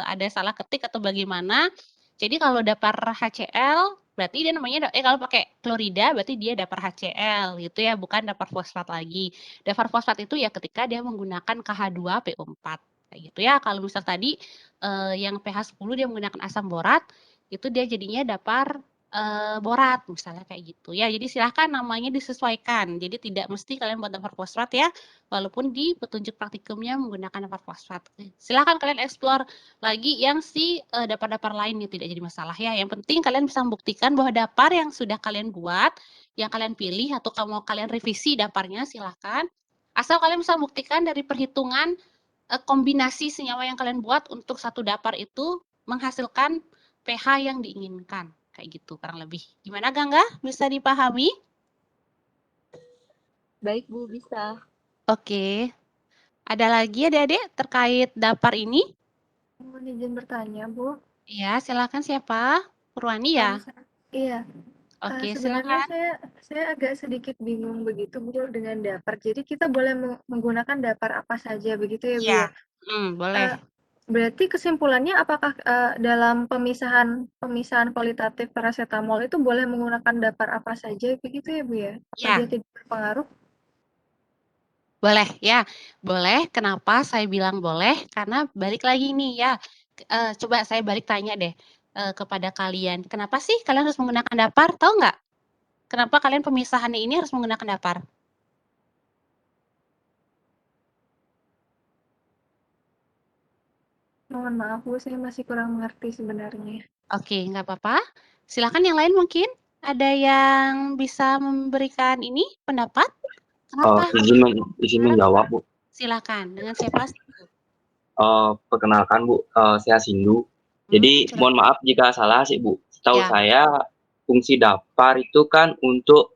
ada salah ketik atau bagaimana. Jadi kalau daftar HCl berarti dia namanya kalau pakai klorida berarti dia daftar HCl gitu ya, bukan daftar fosfat lagi. Daftar fosfat itu ya ketika dia menggunakan KH2PO4 kayak gitu ya. Kalau misal tadi yang pH 10 dia menggunakan asam borat, itu dia jadinya daftar borat misalnya kayak gitu ya. Jadi silahkan namanya disesuaikan. Jadi tidak mesti kalian buat daftar fosfat ya, walaupun di petunjuk praktikumnya menggunakan daftar fosfat. Silahkan kalian explore lagi yang si daftar-daftar lain yang tidak jadi masalah ya. Yang penting kalian bisa membuktikan bahwa daftar yang sudah kalian buat, yang kalian pilih atau mau kalian revisi daftarnya silahkan. Asal kalian bisa membuktikan dari perhitungan kombinasi senyawa yang kalian buat untuk satu daftar itu menghasilkan pH yang diinginkan. Kayak gitu kurang lebih. Gimana Gangga? Bisa dipahami? Baik, Bu, bisa. Oke. Ada lagi adik-adik terkait daftar ini? Mohon izin bertanya, Bu. Ya, silakan siapa? Purwani ya? Iya. Oke, Sebenarnya silakan. saya agak sedikit bingung begitu, Bu, dengan dapar. Jadi kita boleh menggunakan dapar apa saja begitu ya, Bu Iya. ya? Boleh. Berarti kesimpulannya apakah dalam pemisahan kualitatif paracetamol itu boleh menggunakan dapar apa saja begitu ya, Bu ya? Apa Ya. dia tidak berpengaruh? Boleh ya, boleh. Kenapa saya bilang boleh? Karena balik lagi nih ya, coba saya balik tanya deh kepada kalian. Kenapa sih kalian harus menggunakan dapar? Tahu nggak? Kenapa kalian pemisahannya ini harus menggunakan dapar? Mohon maaf, Bu, saya masih kurang mengerti sebenarnya. Oke, nggak apa-apa. Silakan yang lain mungkin. Ada yang bisa memberikan ini pendapat? Kenapa? Izin menjawab, Bu. Silakan. Dengan siapa? Perkenalkan, Bu, saya Sindu. Jadi Silakan. mohon maaf jika salah sih, Bu. Setahu Ya. saya fungsi daftar itu kan untuk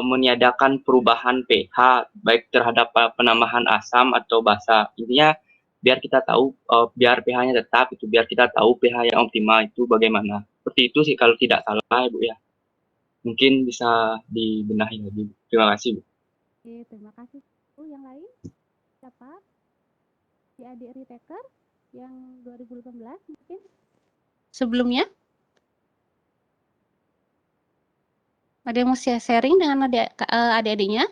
meniadakan perubahan pH baik terhadap penambahan asam atau basa. Intinya biar kita tahu biar pH-nya tetap itu, biar kita tahu pH yang optimal itu bagaimana. Seperti itu sih kalau tidak salah, Bu ya. Mungkin bisa dibenahi lagi. Terima kasih, Bu. Oke, terima kasih. Yang lain? Siapa? Si adik retaker yang 2018 mungkin? Sebelumnya? Ada yang mau sharing dengan adik-adiknya?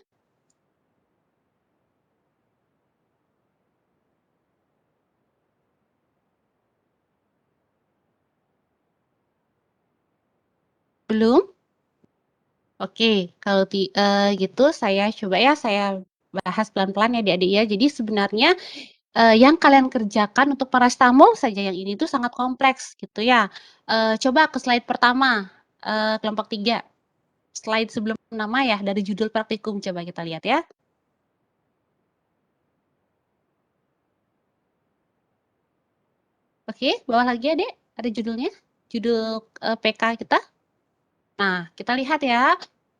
Belum? Oke, kalau gitu saya coba ya, saya bahas pelan-pelan ya adik-adik ya. Jadi sebenarnya yang kalian kerjakan untuk paracetamol saja yang ini tuh sangat kompleks gitu ya. Coba ke slide pertama, kelompok 3. Slide sebelum nama ya, dari judul praktikum coba kita lihat ya. Oke, bawah lagi adik, ada judulnya, judul PK kita. Nah, kita lihat ya,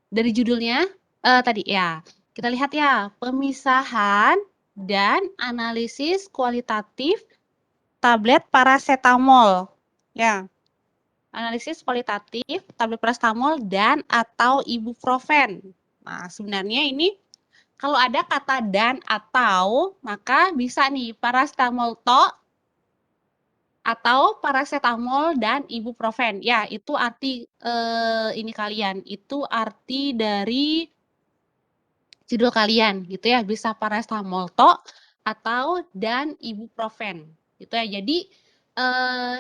dari judulnya tadi ya, kita lihat ya, pemisahan dan analisis kualitatif tablet paracetamol. Ya, analisis kualitatif tablet paracetamol dan atau ibuprofen. Nah, sebenarnya ini kalau ada kata dan atau, maka bisa nih paracetamol atau paracetamol dan ibuprofen. Ya, itu arti ini kalian. Itu arti dari judul kalian gitu ya. Bisa paracetamol atau dan ibuprofen. Gitu ya. Jadi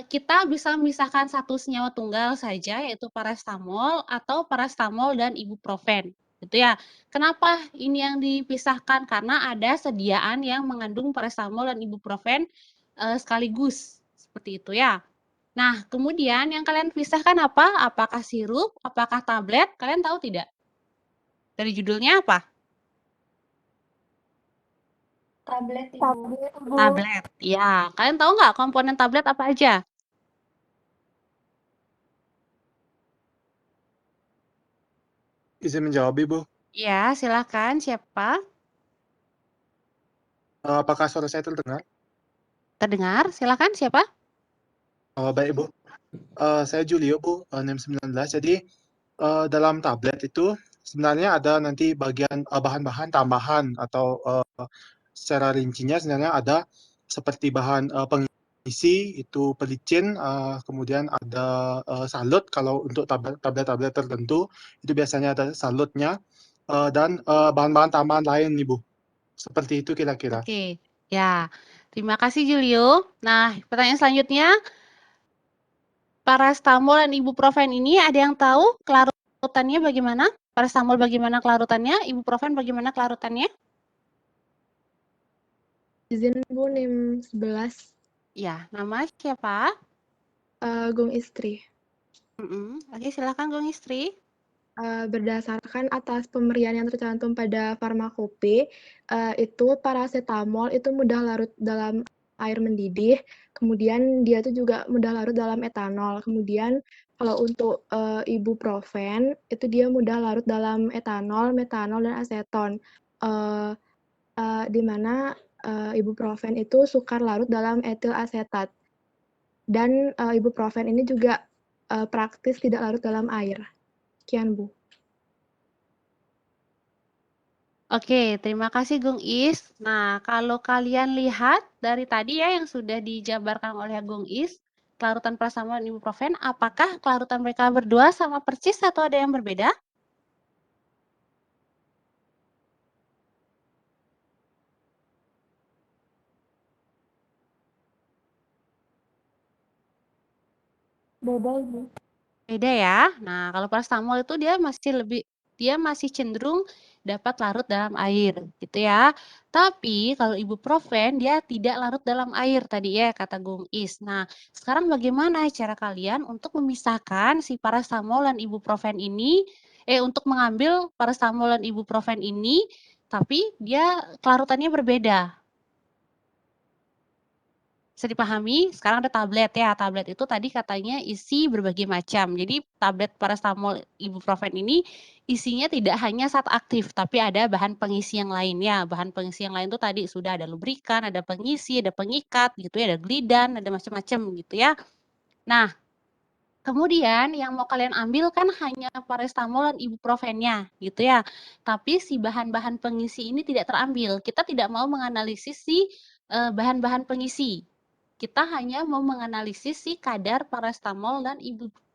kita bisa memisahkan satu senyawa tunggal saja yaitu paracetamol atau paracetamol dan ibuprofen. Gitu ya. Kenapa ini yang dipisahkan? Karena ada sediaan yang mengandung paracetamol dan ibuprofen sekaligus. Seperti itu ya. Nah, kemudian yang kalian pisahkan apa? Apakah sirup? Apakah tablet? Kalian tahu tidak? Dari judulnya apa? Tablet, Ibu. Tablet. Ya, kalian tahu nggak komponen tablet apa aja? Izin menjawab, Ibu. Ya, silakan. Siapa? Apakah suara saya terdengar? Terdengar? Silakan siapa? Baik, Bu. Saya Julio, Bu, NIM 19. Jadi, dalam tablet itu sebenarnya ada nanti bagian bahan-bahan tambahan atau secara rincinya sebenarnya ada seperti bahan pengisi itu pelicin, kemudian ada salut kalau untuk tablet-tablet tertentu itu biasanya ada salutnya, dan bahan-bahan tambahan lain nih, Bu. Seperti itu kira-kira. Oke, ya. Terima kasih Julio. Nah, pertanyaan selanjutnya, paracetamol dan ibuprofen ini ada yang tahu kelarutannya bagaimana? Paracetamol bagaimana kelarutannya? Ibuprofen bagaimana kelarutannya? Izin Bu, NIM 11, Ya, nama siapa? Gung Istri. Oke, silakan Gung Istri. Berdasarkan atas pemberian yang tercantum pada farmakope, itu paracetamol itu mudah larut dalam air mendidih, kemudian dia itu juga mudah larut dalam etanol. Kemudian kalau untuk ibuprofen, itu dia mudah larut dalam etanol, metanol, dan aseton. Di mana ibuprofen itu sukar larut dalam etil asetat. Dan ibuprofen ini juga praktis tidak larut dalam air. Sekian, Bu. Oke, terima kasih Gung Is. Nah, kalau kalian lihat dari tadi ya yang sudah dijabarkan oleh Gung Is, kelarutan paracetamol dan ibuprofen, apakah kelarutan mereka berdua sama persis atau ada yang berbeda? Beda, Ibu. Beda ya. Nah, kalau paracetamol itu dia masih cenderung dapat larut dalam air, gitu ya. Tapi kalau ibuprofen dia tidak larut dalam air tadi ya kata Gung Is. Nah, sekarang bagaimana cara kalian untuk memisahkan si paracetamol dan ibuprofen ini untuk mengambil paracetamol dan ibuprofen ini tapi dia kelarutannya berbeda. Bisa dipahami? Sekarang ada tablet ya. Tablet itu tadi katanya isi berbagai macam. Jadi tablet paracetamol ibuprofen ini isinya tidak hanya zat aktif, tapi ada bahan pengisi yang lainnya. Bahan pengisi yang lain itu tadi sudah ada lubrikan, ada pengisi, ada pengikat gitu ya, ada glidan, ada macam-macam gitu ya. Nah, kemudian yang mau kalian ambil kan hanya paracetamol dan ibuprofennya gitu ya. Tapi si bahan-bahan pengisi ini tidak terambil. Kita tidak mau menganalisis si bahan-bahan pengisi. Kita hanya mau menganalisis si kadar paracetamol dan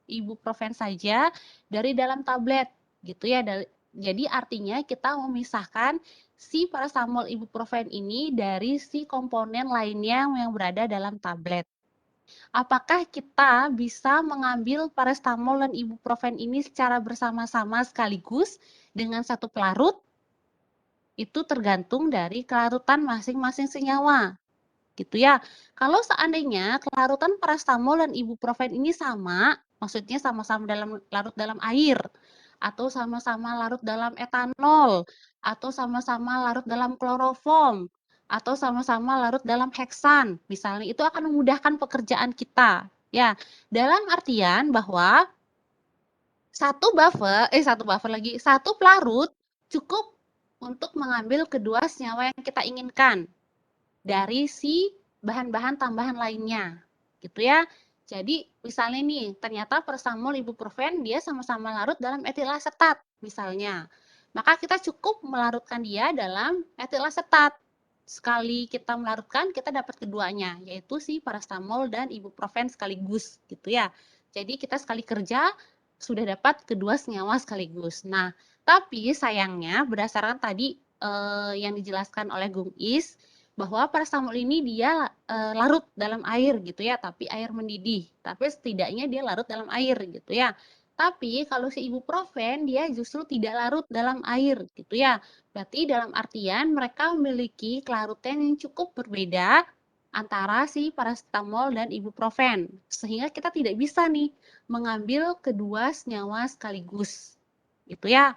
ibuprofen saja dari dalam tablet gitu ya. Jadi artinya kita memisahkan si paracetamol ibuprofen ini dari si komponen lainnya yang berada dalam tablet. Apakah kita bisa mengambil paracetamol dan ibuprofen ini secara bersama-sama sekaligus dengan satu pelarut? Itu tergantung dari kelarutan masing-masing senyawa. Gitu ya. Kalau seandainya kelarutan paracetamol dan ibuprofen ini sama, maksudnya sama-sama larut dalam air, atau sama-sama larut dalam etanol, atau sama-sama larut dalam kloroform, atau sama-sama larut dalam heksan, misalnya itu akan memudahkan pekerjaan kita. Ya, dalam artian bahwa satu pelarut cukup untuk mengambil kedua senyawa yang kita inginkan dari si bahan-bahan tambahan lainnya, gitu ya. Jadi misalnya nih, ternyata paracetamol ibuprofen dia sama-sama larut dalam etil asetat misalnya. Maka kita cukup melarutkan dia dalam etil asetat. Sekali kita melarutkan, kita dapat keduanya, yaitu si paracetamol dan ibuprofen sekaligus, gitu ya. Jadi kita sekali kerja sudah dapat kedua senyawa sekaligus. Nah, tapi sayangnya berdasarkan tadi yang dijelaskan oleh Gung Is, bahwa paracetamol ini dia larut dalam air gitu ya, tapi air mendidih. Tapi setidaknya dia larut dalam air gitu ya. Tapi kalau si ibuprofen dia justru tidak larut dalam air gitu ya. Berarti dalam artian mereka memiliki kelarutan yang cukup berbeda antara si paracetamol dan ibuprofen. Sehingga kita tidak bisa nih mengambil kedua senyawa sekaligus. Gitu ya.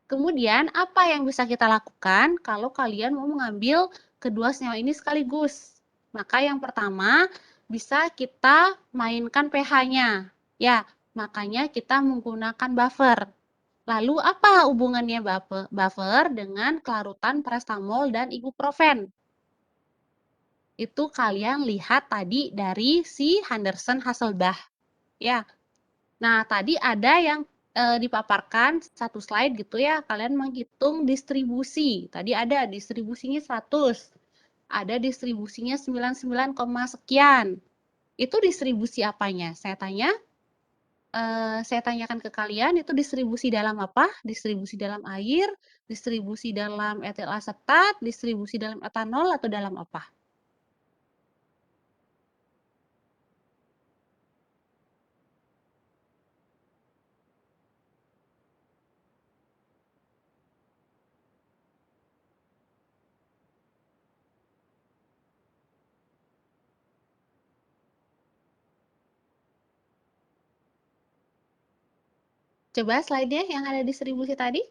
Kemudian apa yang bisa kita lakukan kalau kalian mau mengambil kedua senyawa ini sekaligus? Maka yang pertama bisa kita mainkan pH-nya. Ya, makanya kita menggunakan buffer. Lalu apa hubungannya buffer dengan kelarutan paracetamol dan ibuprofen? Itu kalian lihat tadi dari si Henderson Hasselbalch. Ya. Nah, tadi ada yang dipaparkan satu slide gitu ya, kalian menghitung distribusi. Tadi ada distribusinya 100, ada distribusinya 99, sekian. Itu distribusi apanya? Saya tanyakan ke kalian, itu distribusi dalam apa? Distribusi dalam air, distribusi dalam etil asetat, distribusi dalam etanol, atau dalam apa? Coba slide-nya yang ada distribusi tadi.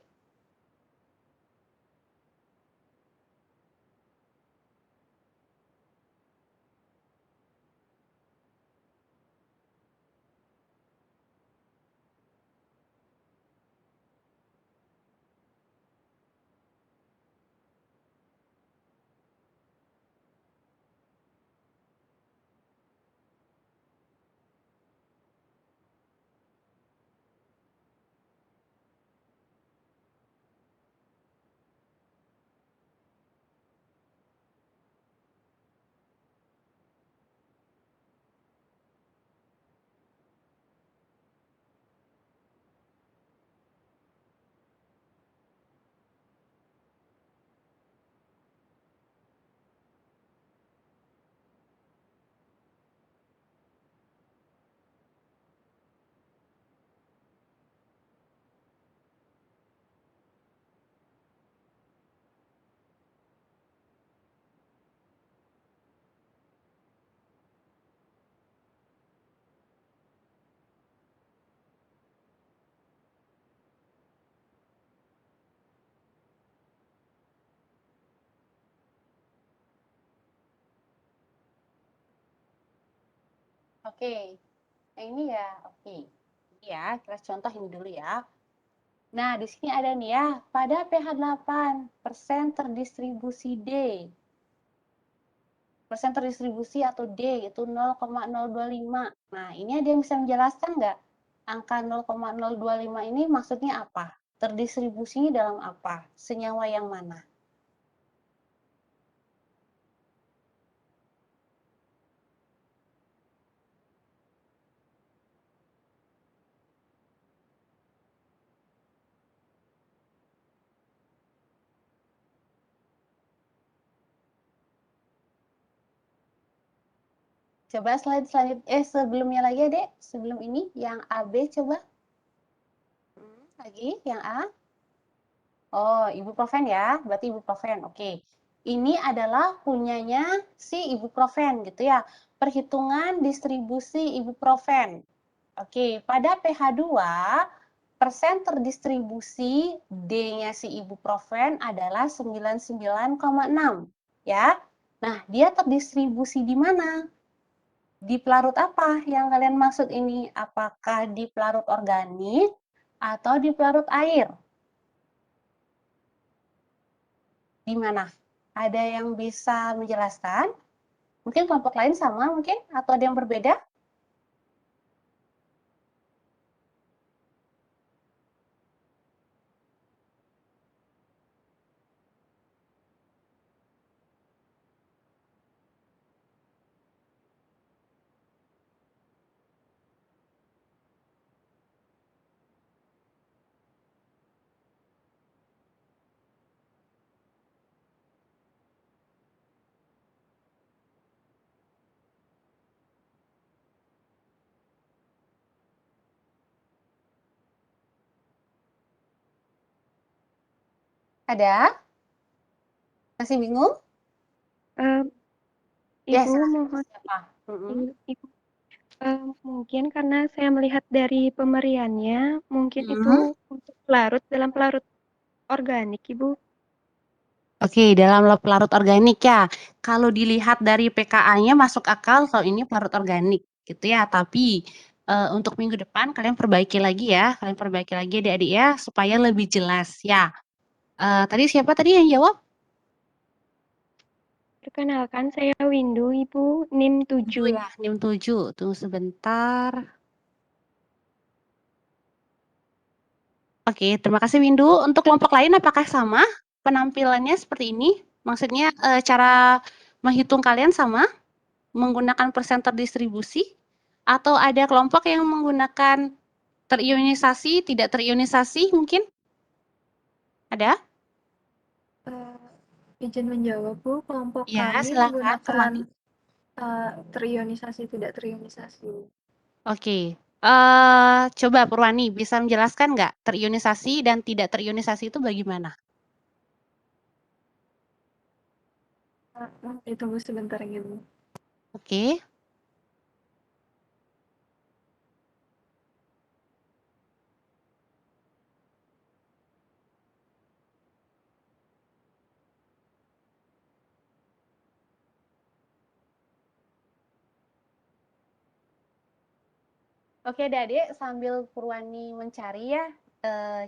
Oke, yang ini ya, oke. Ini ya, kita contoh ini dulu ya. Nah, di sini ada nih ya, pada pH 8% terdistribusi D. Persen terdistribusi atau D itu 0,025. Nah, ini ada yang bisa menjelaskan nggak? Angka 0,025 ini maksudnya apa? Terdistribusinya dalam apa? Senyawa yang mana? Coba slide selanjutnya, sebelumnya lagi ya, Dek. Sebelum ini, yang AB coba. Lagi, yang A. Oh, ibuprofen ya, berarti ibuprofen. Oke. Ini adalah punyanya si ibuprofen gitu ya. Perhitungan distribusi ibuprofen. Oke, pada pH 2, persen terdistribusi D-nya si ibuprofen adalah 99,6 ya. Nah, dia terdistribusi di mana? Di pelarut apa yang kalian maksud ini? Apakah di pelarut organik atau di pelarut air? Di mana? Ada yang bisa menjelaskan? Mungkin kelompok lain sama mungkin atau ada yang berbeda? Ada? Masih bingung? Ya, Ibu mohon siapa? Ibu, mungkin karena saya melihat dari pemberiannya, mungkin itu untuk pelarut dalam pelarut organik, Ibu. Oke, dalam pelarut organik ya. Kalau dilihat dari pKa-nya masuk akal kalau ini pelarut organik gitu ya. Tapi untuk minggu depan kalian perbaiki lagi ya. Kalian perbaiki lagi adik-adik ya supaya lebih jelas ya. Tadi siapa tadi yang jawab? Perkenalkan, saya Windu, Ibu, NIM Windu 7. ya, NIM 7. Tunggu sebentar. Oke, terima kasih Windu. Untuk kelompok lain apakah sama penampilannya seperti ini? Maksudnya cara menghitung kalian sama? Menggunakan persen terdistribusi? Atau ada kelompok yang menggunakan terionisasi, tidak terionisasi mungkin? Ada? Izin menjawab, Bu. Kelompok Ya, kami silakan, menggunakan Furwani. terionisasi, tidak terionisasi. Oke. Coba Purwani bisa menjelaskan nggak terionisasi dan tidak terionisasi itu bagaimana? Ditunggu sebentar ya, Bu. Oke. Oke, Adik, sambil Purwani mencari ya,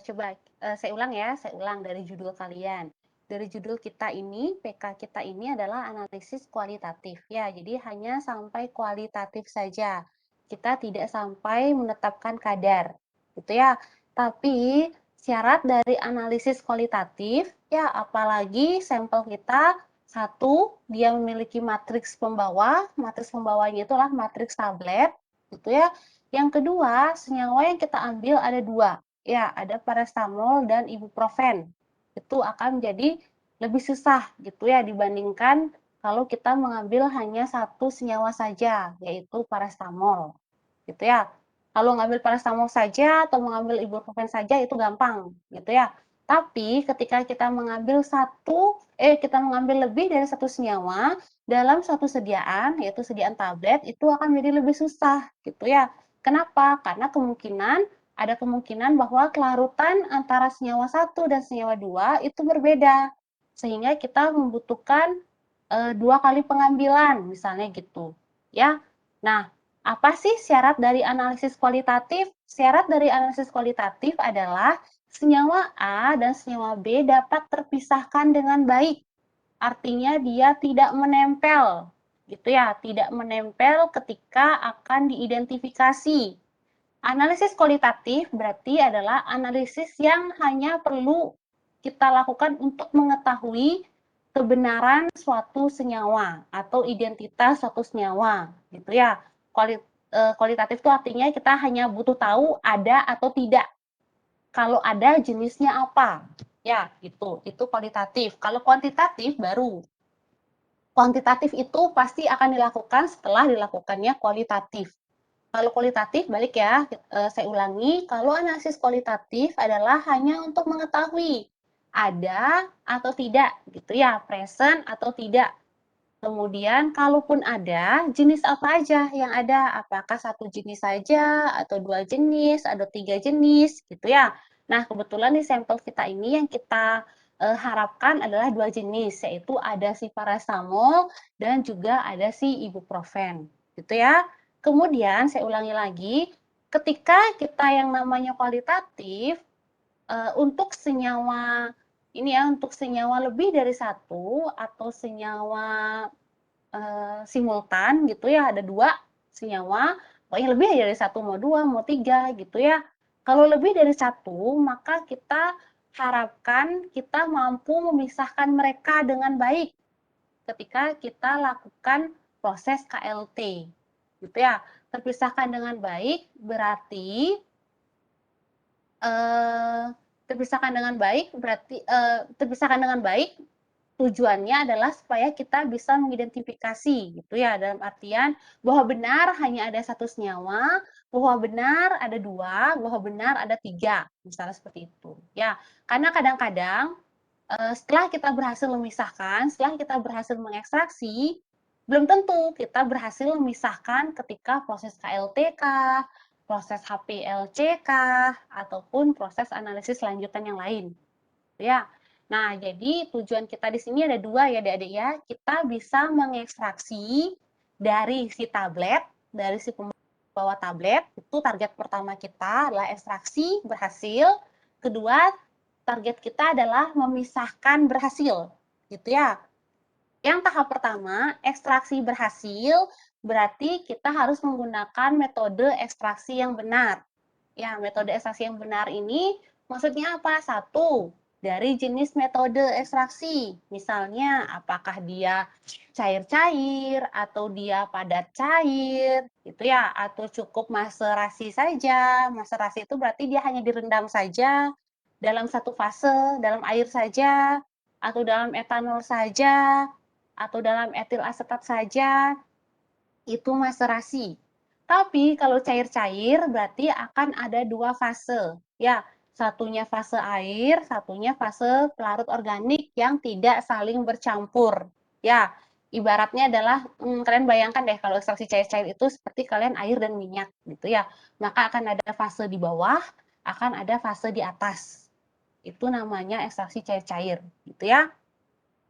coba saya ulang ya, saya ulang dari judul kalian. Dari judul kita ini, PK kita ini adalah analisis kualitatif ya, jadi hanya sampai kualitatif saja. Kita tidak sampai menetapkan kadar, gitu ya. Tapi syarat dari analisis kualitatif ya, apalagi sampel kita satu, dia memiliki matriks pembawa, matriks pembawanya itulah matriks tablet, gitu ya. Yang kedua, senyawa yang kita ambil ada dua, ya ada paracetamol dan ibuprofen. Itu akan menjadi lebih susah gitu ya dibandingkan kalau kita mengambil hanya satu senyawa saja, yaitu paracetamol. Gitu ya. Kalau ngambil paracetamol saja atau mengambil ibuprofen saja itu gampang, gitu ya. Tapi ketika kita mengambil kita mengambil lebih dari satu senyawa dalam suatu sediaan, yaitu sediaan tablet, itu akan menjadi lebih susah, gitu ya. Kenapa? Karena ada kemungkinan bahwa kelarutan antara senyawa 1 dan senyawa 2 itu berbeda. Sehingga kita membutuhkan 2 kali pengambilan, misalnya gitu. Ya. Nah, apa sih syarat dari analisis kualitatif? Syarat dari analisis kualitatif adalah senyawa A dan senyawa B dapat terpisahkan dengan baik. Artinya dia tidak menempel, gitu ya, tidak menempel ketika akan diidentifikasi. Analisis kualitatif berarti adalah analisis yang hanya perlu kita lakukan untuk mengetahui kebenaran suatu senyawa atau identitas suatu senyawa, gitu ya. Kualitatif itu artinya kita hanya butuh tahu ada atau tidak. Kalau ada jenisnya apa, ya gitu. Itu kualitatif. Kalau kuantitatif baru. Kuantitatif itu pasti akan dilakukan setelah dilakukannya kualitatif. Kalau kualitatif, balik ya, saya ulangi, kalau analisis kualitatif adalah hanya untuk mengetahui ada atau tidak, gitu ya, present atau tidak. Kemudian, kalaupun ada, jenis apa aja yang ada? Apakah satu jenis saja, atau 2 jenis, atau 3 jenis, gitu ya. Nah, kebetulan di sampel kita ini yang kita harapkan adalah 2 jenis, yaitu ada si paracetamol dan juga ada si ibuprofen, gitu ya. Kemudian, saya ulangi lagi, ketika kita yang namanya kualitatif, untuk senyawa ini ya, untuk senyawa lebih dari satu atau senyawa simultan gitu ya, ada 2 senyawa, pokoknya lebih dari 1, mau 2, mau 3 gitu ya. Kalau lebih dari 1, maka kita harapkan kita mampu memisahkan mereka dengan baik ketika kita lakukan proses KLT, gitu ya. Terpisahkan dengan baik berarti terpisahkan dengan baik tujuannya adalah supaya kita bisa mengidentifikasi gitu ya, dalam artian bahwa benar hanya ada satu senyawa, bahwa benar ada 2, bahwa benar ada 3, misalnya seperti itu ya. Karena kadang-kadang setelah kita berhasil memisahkan, setelah kita berhasil mengekstraksi, belum tentu kita berhasil memisahkan ketika proses KLT kah, proses HPLC kah, ataupun proses analisis lanjutan yang lain. Ya. Nah, jadi tujuan kita di sini ada 2 ya, Adik-adik ya. Kita bisa mengekstraksi dari si tablet, dari si pembawa tablet, itu target pertama kita adalah ekstraksi berhasil. Kedua, target kita adalah memisahkan berhasil, gitu ya. Yang tahap pertama, ekstraksi berhasil, berarti kita harus menggunakan metode ekstraksi yang benar. Ya, metode ekstraksi yang benar ini maksudnya apa? Satu, dari jenis metode ekstraksi. Misalnya, apakah dia cair-cair atau dia padat cair, gitu ya, atau cukup maserasi saja. Maserasi itu berarti dia hanya direndam saja dalam satu fase, dalam air saja, atau dalam etanol saja, atau dalam etil asetat saja, itu maserasi. Tapi kalau cair-cair berarti akan ada dua fase. Ya, satunya fase air, satunya fase pelarut organik yang tidak saling bercampur. Ya, ibaratnya adalah kalian bayangkan deh kalau ekstraksi cair-cair itu seperti kalian air dan minyak gitu ya. Maka akan ada fase di bawah, akan ada fase di atas. Itu namanya ekstraksi cair-cair gitu ya.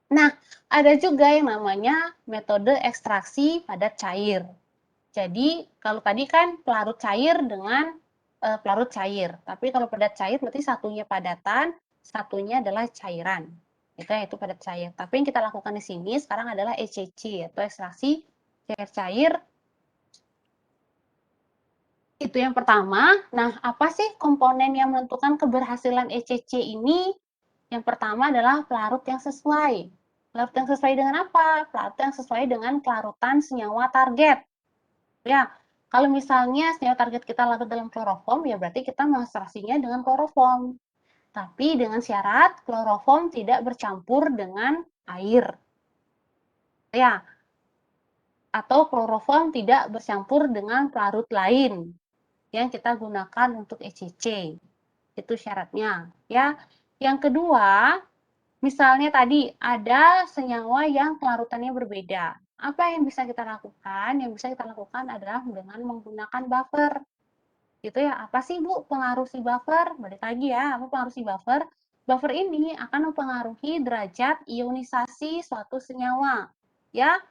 Nah, ada juga yang namanya metode ekstraksi padat cair. Jadi, kalau tadi kan pelarut cair dengan pelarut cair. Tapi kalau padat cair berarti satunya padatan, satunya adalah cairan. Itu padat cair. Tapi yang kita lakukan di sini sekarang adalah ECC atau ekstraksi cair-cair. Itu yang pertama. Nah, apa sih komponen yang menentukan keberhasilan ECC ini? Yang pertama adalah pelarut yang sesuai. Pelarut yang sesuai dengan apa? Pelarut yang sesuai dengan kelarutan senyawa target. Ya, kalau misalnya senyawa target kita larut dalam kloroform, ya berarti kita mengestraksinya dengan kloroform. Tapi dengan syarat kloroform tidak bercampur dengan air. Ya, atau kloroform tidak bercampur dengan pelarut lain yang kita gunakan untuk ECC. Itu syaratnya. Ya, yang kedua, misalnya tadi ada senyawa yang kelarutannya berbeda. Apa yang bisa kita lakukan? Yang bisa kita lakukan adalah dengan menggunakan buffer. Gitu ya. Apa sih Bu pengaruh si buffer? Balik lagi ya, apa pengaruh si buffer? Buffer ini akan mempengaruhi derajat ionisasi suatu senyawa. Ya.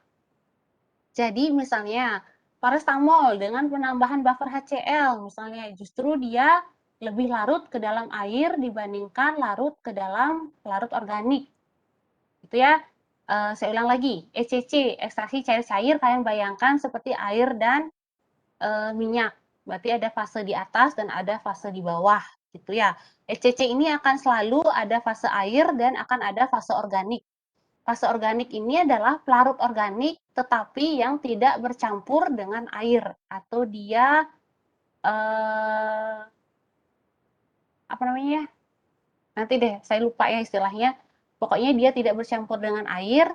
Jadi misalnya paracetamol dengan penambahan buffer HCl, misalnya justru dia lebih larut ke dalam air dibandingkan larut ke dalam pelarut organik. Gitu ya. Saya ulang lagi, ECC, ekstraksi cair-cair, kalian bayangkan seperti air dan minyak. Berarti ada fase di atas dan ada fase di bawah, gitu ya. ECC ini akan selalu ada fase air dan akan ada fase organik. Fase organik ini adalah pelarut organik tetapi yang tidak bercampur dengan air atau dia apa namanya? Nanti deh, saya lupa ya istilahnya. Pokoknya dia tidak bercampur dengan air.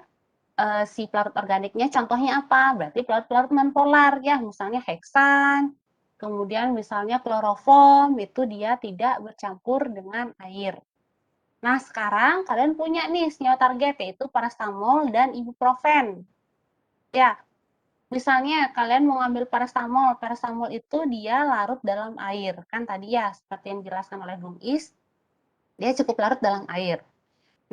Si pelarut organiknya contohnya apa? Berarti pelarut-pelarut nonpolar ya, misalnya heksan, kemudian misalnya kloroform, itu dia tidak bercampur dengan air. Nah, sekarang kalian punya nih senyawa target, yaitu paracetamol dan ibuprofen. Ya, misalnya kalian mau ngambil paracetamol, paracetamol itu dia larut dalam air. Kan tadi ya, seperti yang dijelaskan oleh Bung Is, dia cukup larut dalam air.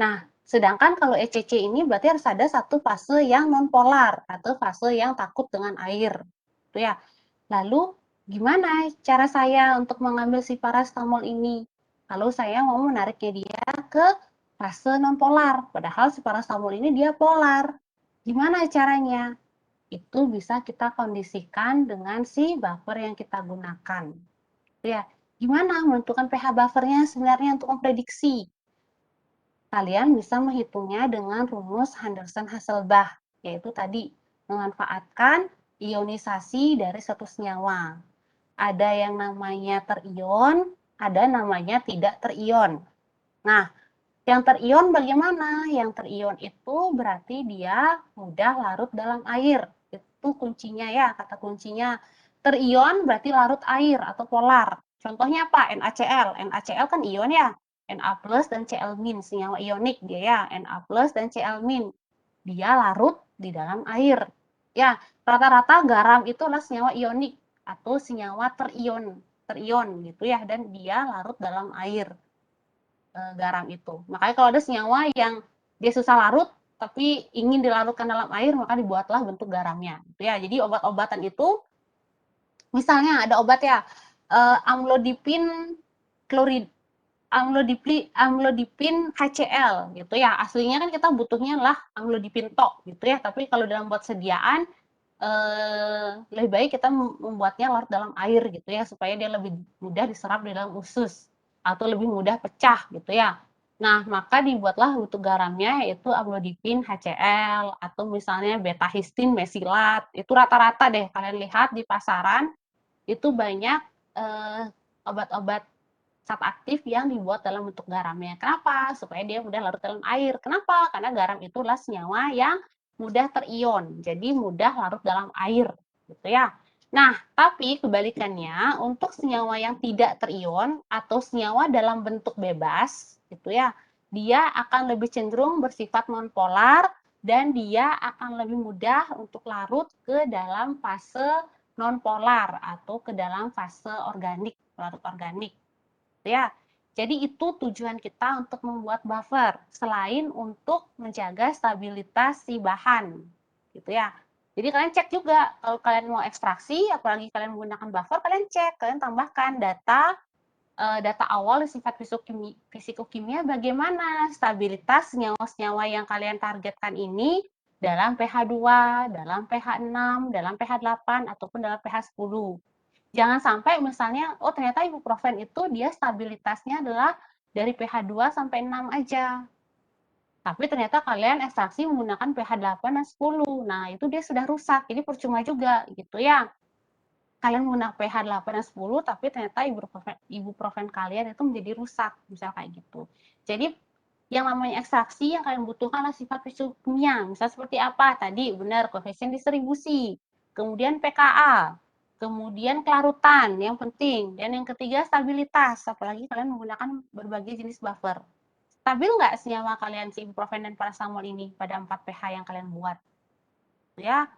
Nah, sedangkan kalau ECC ini berarti harus ada satu fase yang nonpolar atau fase yang takut dengan air. Itu ya. Lalu gimana cara saya untuk mengambil si paracetamol ini? Kalau saya mau menariknya dia ke fase nonpolar, padahal si paracetamol ini dia polar. Gimana caranya? Itu bisa kita kondisikan dengan si buffer yang kita gunakan. Ya, gimana menentukan pH buffernya sebenarnya untuk memprediksi? Kalian bisa menghitungnya dengan rumus Henderson-Hasselbalch, yaitu tadi memanfaatkan ionisasi dari suatu senyawa. Ada yang namanya terion, ada namanya tidak terion. Nah, yang terion bagaimana? Yang terion itu berarti dia mudah larut dalam air. Itu kuncinya ya, kata kuncinya. Terion berarti larut air atau polar. Contohnya apa? NaCl. NaCl kan ion ya. Na plus dan Cl min, senyawa ionik dia ya. Na plus dan Cl min. Dia larut di dalam air. Ya, rata-rata garam itu adalah senyawa ionik atau senyawa terion gitu ya, dan dia larut dalam air. Garam itu. Makanya kalau ada senyawa yang dia susah larut tapi ingin dilarutkan dalam air, maka dibuatlah bentuk garamnya. Gitu ya. Jadi obat-obatan itu, misalnya ada obat ya, amlodipin klorid. amlodipin HCl gitu ya. Aslinya kan kita butuhnya lah amlodipin tok gitu ya. Tapi kalau dalam buat sediaan lebih baik kita membuatnya larut dalam air gitu ya supaya dia lebih mudah diserap di dalam usus atau lebih mudah pecah gitu ya. Nah, maka dibuatlah untuk garamnya yaitu amlodipin HCl atau misalnya beta-histin mesilat. Itu rata-rata deh kalian lihat di pasaran itu banyak obat-obat zat aktif yang dibuat dalam bentuk garamnya. Kenapa? Supaya dia mudah larut dalam air. Kenapa? Karena garam itulah senyawa yang mudah terion, jadi mudah larut dalam air, gitu ya. Nah, tapi kebalikannya untuk senyawa yang tidak terion atau senyawa dalam bentuk bebas, gitu ya, dia akan lebih cenderung bersifat nonpolar dan dia akan lebih mudah untuk larut ke dalam fase nonpolar atau ke dalam fase organik, larut organik. Ya, jadi itu tujuan kita untuk membuat buffer selain untuk menjaga stabilitas si bahan, gitu ya. Jadi kalian cek juga kalau kalian mau ekstraksi, apalagi kalian menggunakan buffer, kalian cek, kalian tambahkan data awal sifat fisikokimia bagaimana stabilitas senyawa-senyawa yang kalian targetkan ini dalam pH 2, dalam pH 6, dalam pH 8 ataupun dalam pH 10. Jangan sampai misalnya, oh ternyata ibuprofen itu dia stabilitasnya adalah dari pH 2 sampai 6 aja. Tapi ternyata kalian ekstraksi menggunakan pH 8 dan 10. Nah, itu dia sudah rusak. Ini percuma juga gitu ya. Kalian menggunakan pH 8 dan 10, tapi ternyata ibuprofen kalian itu menjadi rusak. Misal kayak gitu. Jadi, yang namanya ekstraksi yang kalian butuhkan adalah sifat fisikimia. Misal seperti apa? Tadi benar, koefisien distribusi. Kemudian pKa. Kemudian kelarutan yang penting, dan yang ketiga stabilitas, apalagi kalian menggunakan berbagai jenis buffer. Stabil nggak senyawa kalian si ibuprofen dan paracetamol ini pada 4 pH yang kalian buat? Ya.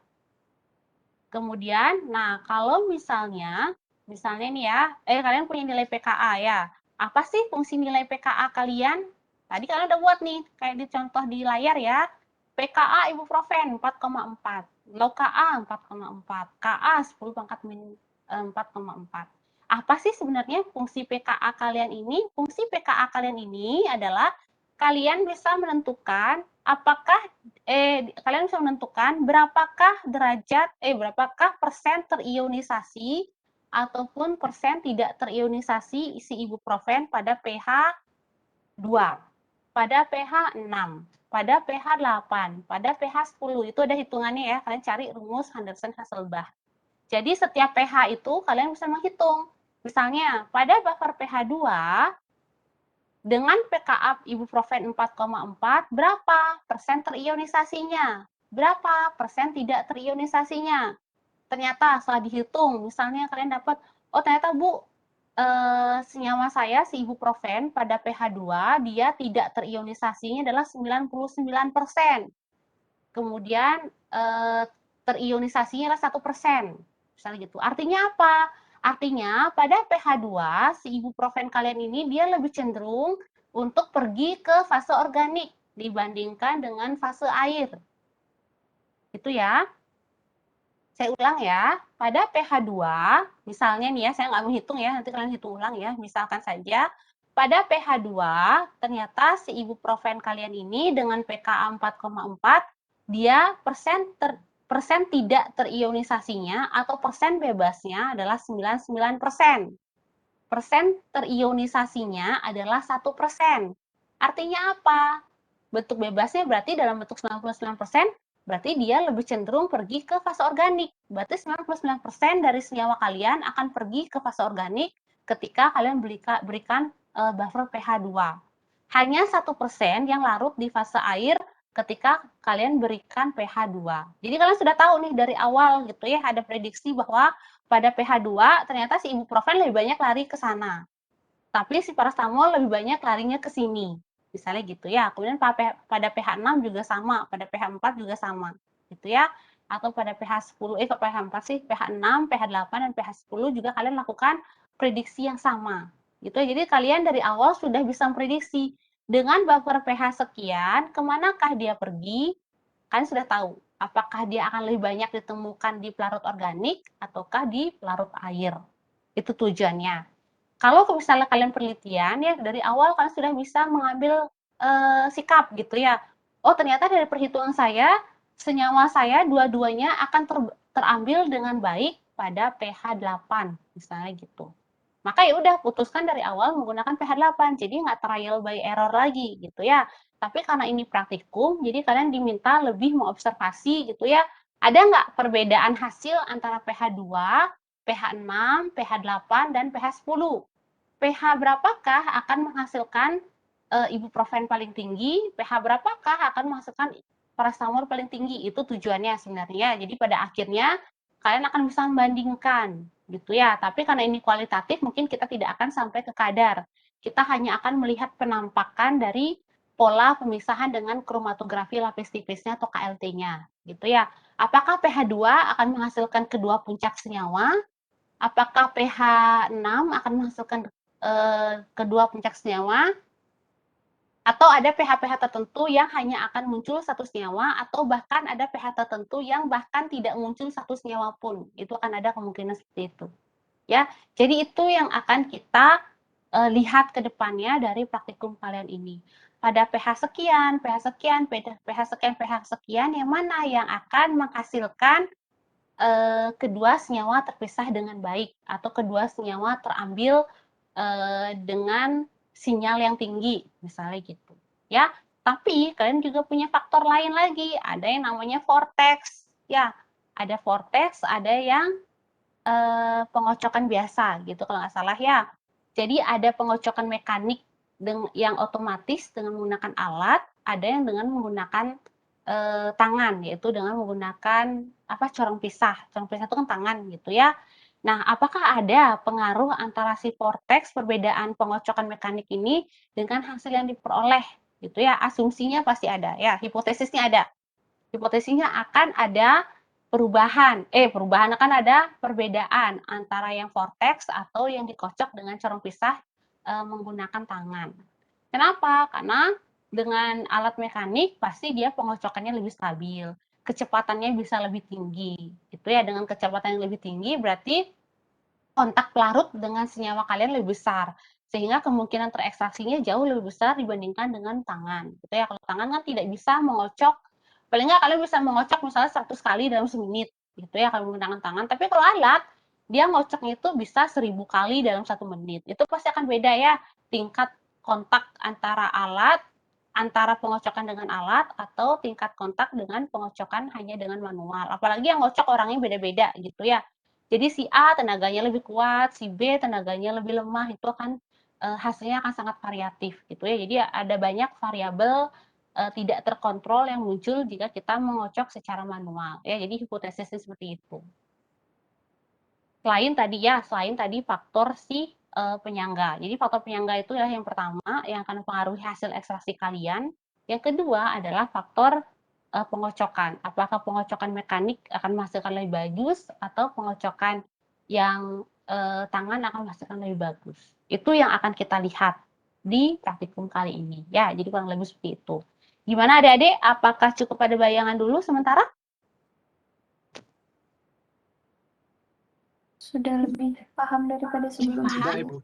Kemudian, nah kalau misalnya nih ya, kalian punya nilai pKa ya. Apa sih fungsi nilai pKa kalian? Tadi kalian udah buat nih, kayak di contoh di layar ya. pKa ibuprofen 4,4. Log Ka 4,4, Ka 10 pangkat min 4,4. Apa sih sebenarnya fungsi pKa kalian ini? Fungsi pKa kalian ini adalah kalian bisa menentukan kalian bisa menentukan berapakah persen terionisasi ataupun persen tidak terionisasi isi ibuprofen pada pH 2, pada pH 6, pada pH 8, pada pH 10. Itu ada hitungannya ya, kalian cari rumus Henderson-Hasselbalch. Jadi setiap pH itu kalian bisa menghitung. Misalnya pada buffer pH 2 dengan pKa ibuprofen 4,4 berapa persen terionisasinya? Berapa persen tidak terionisasinya? Ternyata setelah dihitung, misalnya kalian dapat, oh ternyata Bu, senyawa saya si ibuprofen pada pH 2 dia tidak terionisasinya adalah 99%. Kemudian terionisasinya adalah 1%. Misalnya gitu. Artinya apa? Artinya pada pH 2 si ibuprofen kalian ini dia lebih cenderung untuk pergi ke fase organik dibandingkan dengan fase air. Itu ya. Saya ulang ya, pada pH 2, misalnya nih ya, saya nggak menghitung ya, nanti kalian hitung ulang ya, misalkan saja, pada pH 2, ternyata si ibuprofen kalian ini dengan pKa 4,4, dia persen tidak terionisasinya atau persen bebasnya adalah 99%. Persen terionisasinya adalah 1%. Artinya apa? Bentuk bebasnya berarti dalam bentuk 99%, berarti dia lebih cenderung pergi ke fase organik. Berarti 99% dari senyawa kalian akan pergi ke fase organik ketika kalian berikan buffer pH 2. Hanya 1% yang larut di fase air ketika kalian berikan pH 2. Jadi kalian sudah tahu nih dari awal gitu ya, ada prediksi bahwa pada pH 2 ternyata si ibuprofen lebih banyak lari ke sana. Tapi si paracetamol lebih banyak larinya ke sini. Misalnya gitu ya. Kemudian pada pH 6 juga sama, pada pH 4 juga sama. Gitu ya. Atau pada pH 10, ke pH 4 sih, pH 6, pH 8, dan pH 10 juga kalian lakukan prediksi yang sama. Gitu ya. Jadi kalian dari awal sudah bisa memprediksi dengan buffer pH sekian, kemanakah dia pergi, kalian sudah tahu apakah dia akan lebih banyak ditemukan di pelarut organik ataukah di pelarut air. Itu tujuannya. kalau misalnya kalian penelitian ya dari awal kalian sudah bisa mengambil sikap gitu ya. Oh ternyata dari perhitungan saya senyawa saya dua-duanya akan terambil dengan baik pada pH 8 misalnya gitu. Maka ya udah putuskan dari awal menggunakan pH 8. Jadi nggak trial by error lagi gitu ya. Tapi karena ini praktikum, jadi kalian diminta lebih mengobservasi gitu ya. Ada nggak perbedaan hasil antara pH 2, pH 6, pH 8, dan pH 10? pH berapakah akan menghasilkan ibuprofen paling tinggi, pH berapakah akan menghasilkan paracetamol paling tinggi? Itu tujuannya sebenarnya. Jadi pada akhirnya kalian akan bisa membandingkan gitu ya. Tapi karena ini kualitatif, mungkin kita tidak akan sampai ke kadar. Kita hanya akan melihat penampakan dari pola pemisahan dengan kromatografi lapis tipisnya atau KLT-nya gitu ya. Apakah pH 2 akan menghasilkan kedua puncak senyawa? Apakah pH 6 akan menghasilkan kedua puncak senyawa? Atau ada pH-pH tertentu yang hanya akan muncul satu senyawa, atau bahkan ada pH tertentu yang bahkan tidak muncul satu senyawa pun. Itu akan ada kemungkinan seperti itu. Ya, jadi itu yang akan kita lihat ke depannya dari praktikum kalian ini. Pada pH sekian, pH sekian, pH sekian, pH sekian, yang mana yang akan menghasilkan kedua senyawa terpisah dengan baik, atau kedua senyawa terambil dengan sinyal yang tinggi, misalnya gitu. Ya, tapi kalian juga punya faktor lain lagi, ada yang namanya vortex. Ya, ada vortex, ada yang pengocokan biasa gitu kalau nggak salah ya. Jadi ada pengocokan mekanik yang otomatis dengan menggunakan alat, ada yang dengan menggunakan tangan, yaitu dengan menggunakan corong pisah. Corong pisah itu kan tangan gitu ya. Nah, apakah ada pengaruh antara si vortex, perbedaan pengocokan mekanik ini dengan hasil yang diperoleh gitu ya? Asumsinya pasti ada ya, hipotesisnya ada. Hipotesisnya akan ada perubahan akan ada perbedaan antara yang vortex atau yang dikocok dengan corong pisah menggunakan tangan. Kenapa? Karena dengan alat mekanik pasti dia pengocokannya lebih stabil, kecepatannya bisa lebih tinggi. Gitu ya, dengan kecepatan yang lebih tinggi berarti kontak pelarut dengan senyawa kalian lebih besar, sehingga kemungkinan terekstraksinya jauh lebih besar dibandingkan dengan tangan. Gitu ya, kalau tangan kan tidak bisa mengocok, paling nggak kalian bisa mengocok misalnya 100 kali dalam semenit, gitu ya kalau menggunakan tangan. Tapi kalau alat, dia ngocoknya itu bisa 1000 kali dalam 1 menit. Itu pasti akan beda ya, tingkat kontak antara alat, antara pengocokan dengan alat, atau tingkat kontak dengan pengocokan hanya dengan manual. Apalagi yang ngocok orangnya beda-beda gitu ya. Jadi si A tenaganya lebih kuat, si B tenaganya lebih lemah, itu akan hasilnya akan sangat variatif gitu ya. Jadi ada banyak variabel tidak terkontrol yang muncul jika kita mengocok secara manual ya. Jadi hipotesisnya seperti itu. Selain tadi faktor si penyangga. Jadi faktor penyangga itu adalah yang pertama yang akan mempengaruhi hasil ekstraksi kalian. Yang kedua adalah faktor pengocokan. Apakah pengocokan mekanik akan menghasilkan lebih bagus atau pengocokan yang tangan akan menghasilkan lebih bagus. Itu yang akan kita lihat di praktikum kali ini. Ya, jadi kurang lebih seperti itu. Gimana adik-adik? Apakah cukup ada bayangan dulu sementara? Sudah lebih paham daripada sebelumnya. Sudah, Ibu.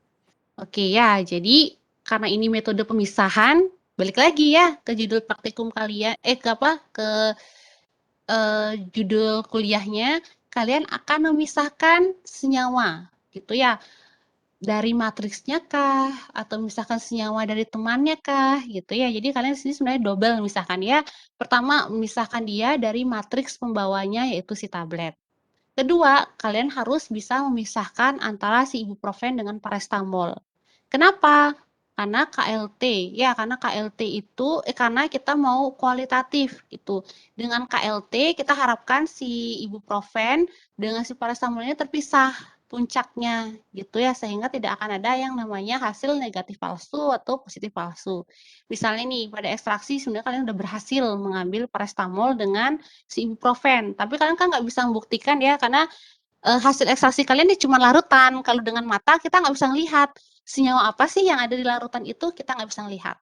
Oke ya, jadi karena ini metode pemisahan, balik lagi ya ke judul praktikum kalian, ke judul kuliahnya, kalian akan memisahkan senyawa, gitu ya. Dari matriksnya kah, atau misalkan senyawa dari temannya kah, gitu ya. Jadi kalian di sini sebenarnya double memisahkan ya. Pertama, memisahkan dia dari matriks pembawanya, yaitu si tablet. Kedua, kalian harus bisa memisahkan antara si ibuprofen dengan paracetamol. Kenapa? Karena KLT, ya karena KLT itu karena kita mau kualitatif gitu. Dengan KLT kita harapkan si ibuprofen dengan si paracetamolnya terpisah puncaknya gitu ya, sehingga tidak akan ada yang namanya hasil negatif palsu atau positif palsu. Misalnya nih pada ekstraksi sebenarnya kalian udah berhasil mengambil paracetamol dengan si ibuprofen, tapi kalian kan nggak bisa membuktikan ya karena hasil ekstraksi kalian ini cuma larutan. Kalau dengan mata kita nggak bisa melihat senyawa apa sih yang ada di larutan itu, kita nggak bisa melihat.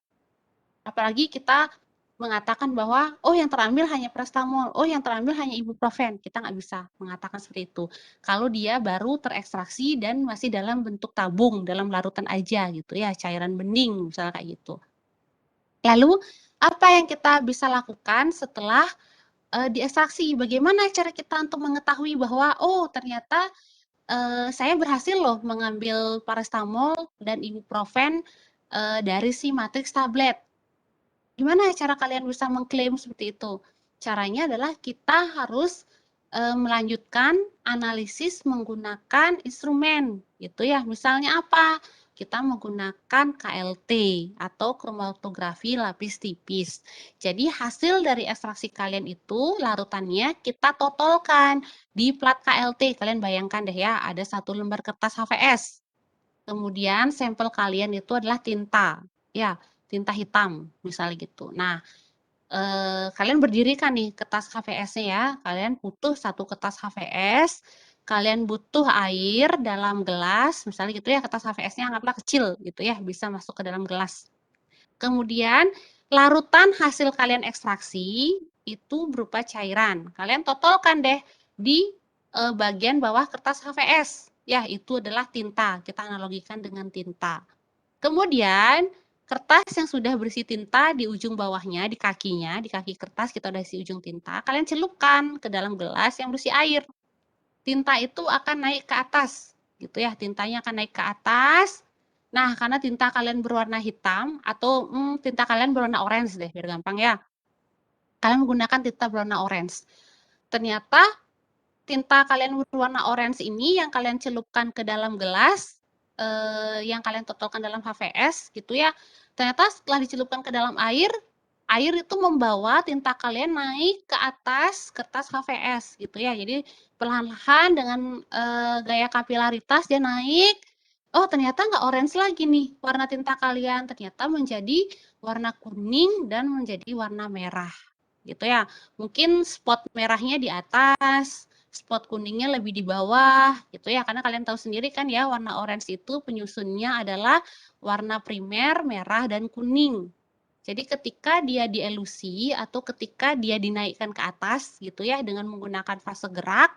Apalagi kita mengatakan bahwa oh yang terambil hanya paracetamol, oh yang terambil hanya ibuprofen. Kita nggak bisa mengatakan seperti itu. Kalau dia baru terekstraksi dan masih dalam bentuk tabung, dalam larutan aja gitu ya, cairan bening misalnya kayak gitu. Lalu apa yang kita bisa lakukan setelah diekstraksi? Bagaimana cara kita untuk mengetahui bahwa oh ternyata saya berhasil loh mengambil paracetamol dan ibuprofen dari si matrix tablet. Gimana cara kalian bisa mengklaim seperti itu? Caranya adalah kita harus melanjutkan analisis menggunakan instrumen, gitu ya. Misalnya apa? Kita menggunakan KLT atau kromatografi lapis tipis. Jadi hasil dari ekstraksi kalian itu larutannya kita totolkan di plat KLT. Kalian bayangkan deh ya, ada satu lembar kertas HVS. Kemudian sampel kalian itu adalah tinta, ya, tinta hitam misalnya gitu. Nah, kalian berdirikan nih kertas HVS-nya ya. Kalian butuh satu kertas HVS, kalian butuh air dalam gelas, misalnya gitu ya, kertas HVS-nya anggaplah kecil gitu ya, bisa masuk ke dalam gelas. Kemudian larutan hasil kalian ekstraksi itu berupa cairan. Kalian totolkan deh di bagian bawah kertas HVS. Ya, itu adalah tinta. Kita analogikan dengan tinta. Kemudian kertas yang sudah berisi tinta di ujung bawahnya, di kakinya, di kaki kertas kita udah isi ujung tinta, kalian celupkan ke dalam gelas yang berisi air. Tinta itu akan naik ke atas, gitu ya. Tintanya akan naik ke atas. Nah, karena tinta kalian berwarna hitam atau tinta kalian berwarna orange deh, biar gampang ya. Kalian menggunakan tinta berwarna orange. Ternyata tinta kalian berwarna orange ini yang kalian celupkan ke dalam gelas, yang kalian totolkan dalam HVS gitu ya. Ternyata setelah dicelupkan ke dalam air itu membawa tinta kalian naik ke atas kertas HVS gitu ya. Jadi perlahan-lahan dengan gaya kapilaritas dia naik. Oh ternyata nggak orange lagi nih warna tinta kalian. Ternyata menjadi warna kuning dan menjadi warna merah gitu ya. Mungkin spot merahnya di atas, spot kuningnya lebih di bawah gitu ya, karena kalian tahu sendiri kan ya warna orange itu penyusunnya adalah warna primer, merah, dan kuning. Jadi ketika dia dielusi atau ketika dia dinaikkan ke atas gitu ya dengan menggunakan fase gerak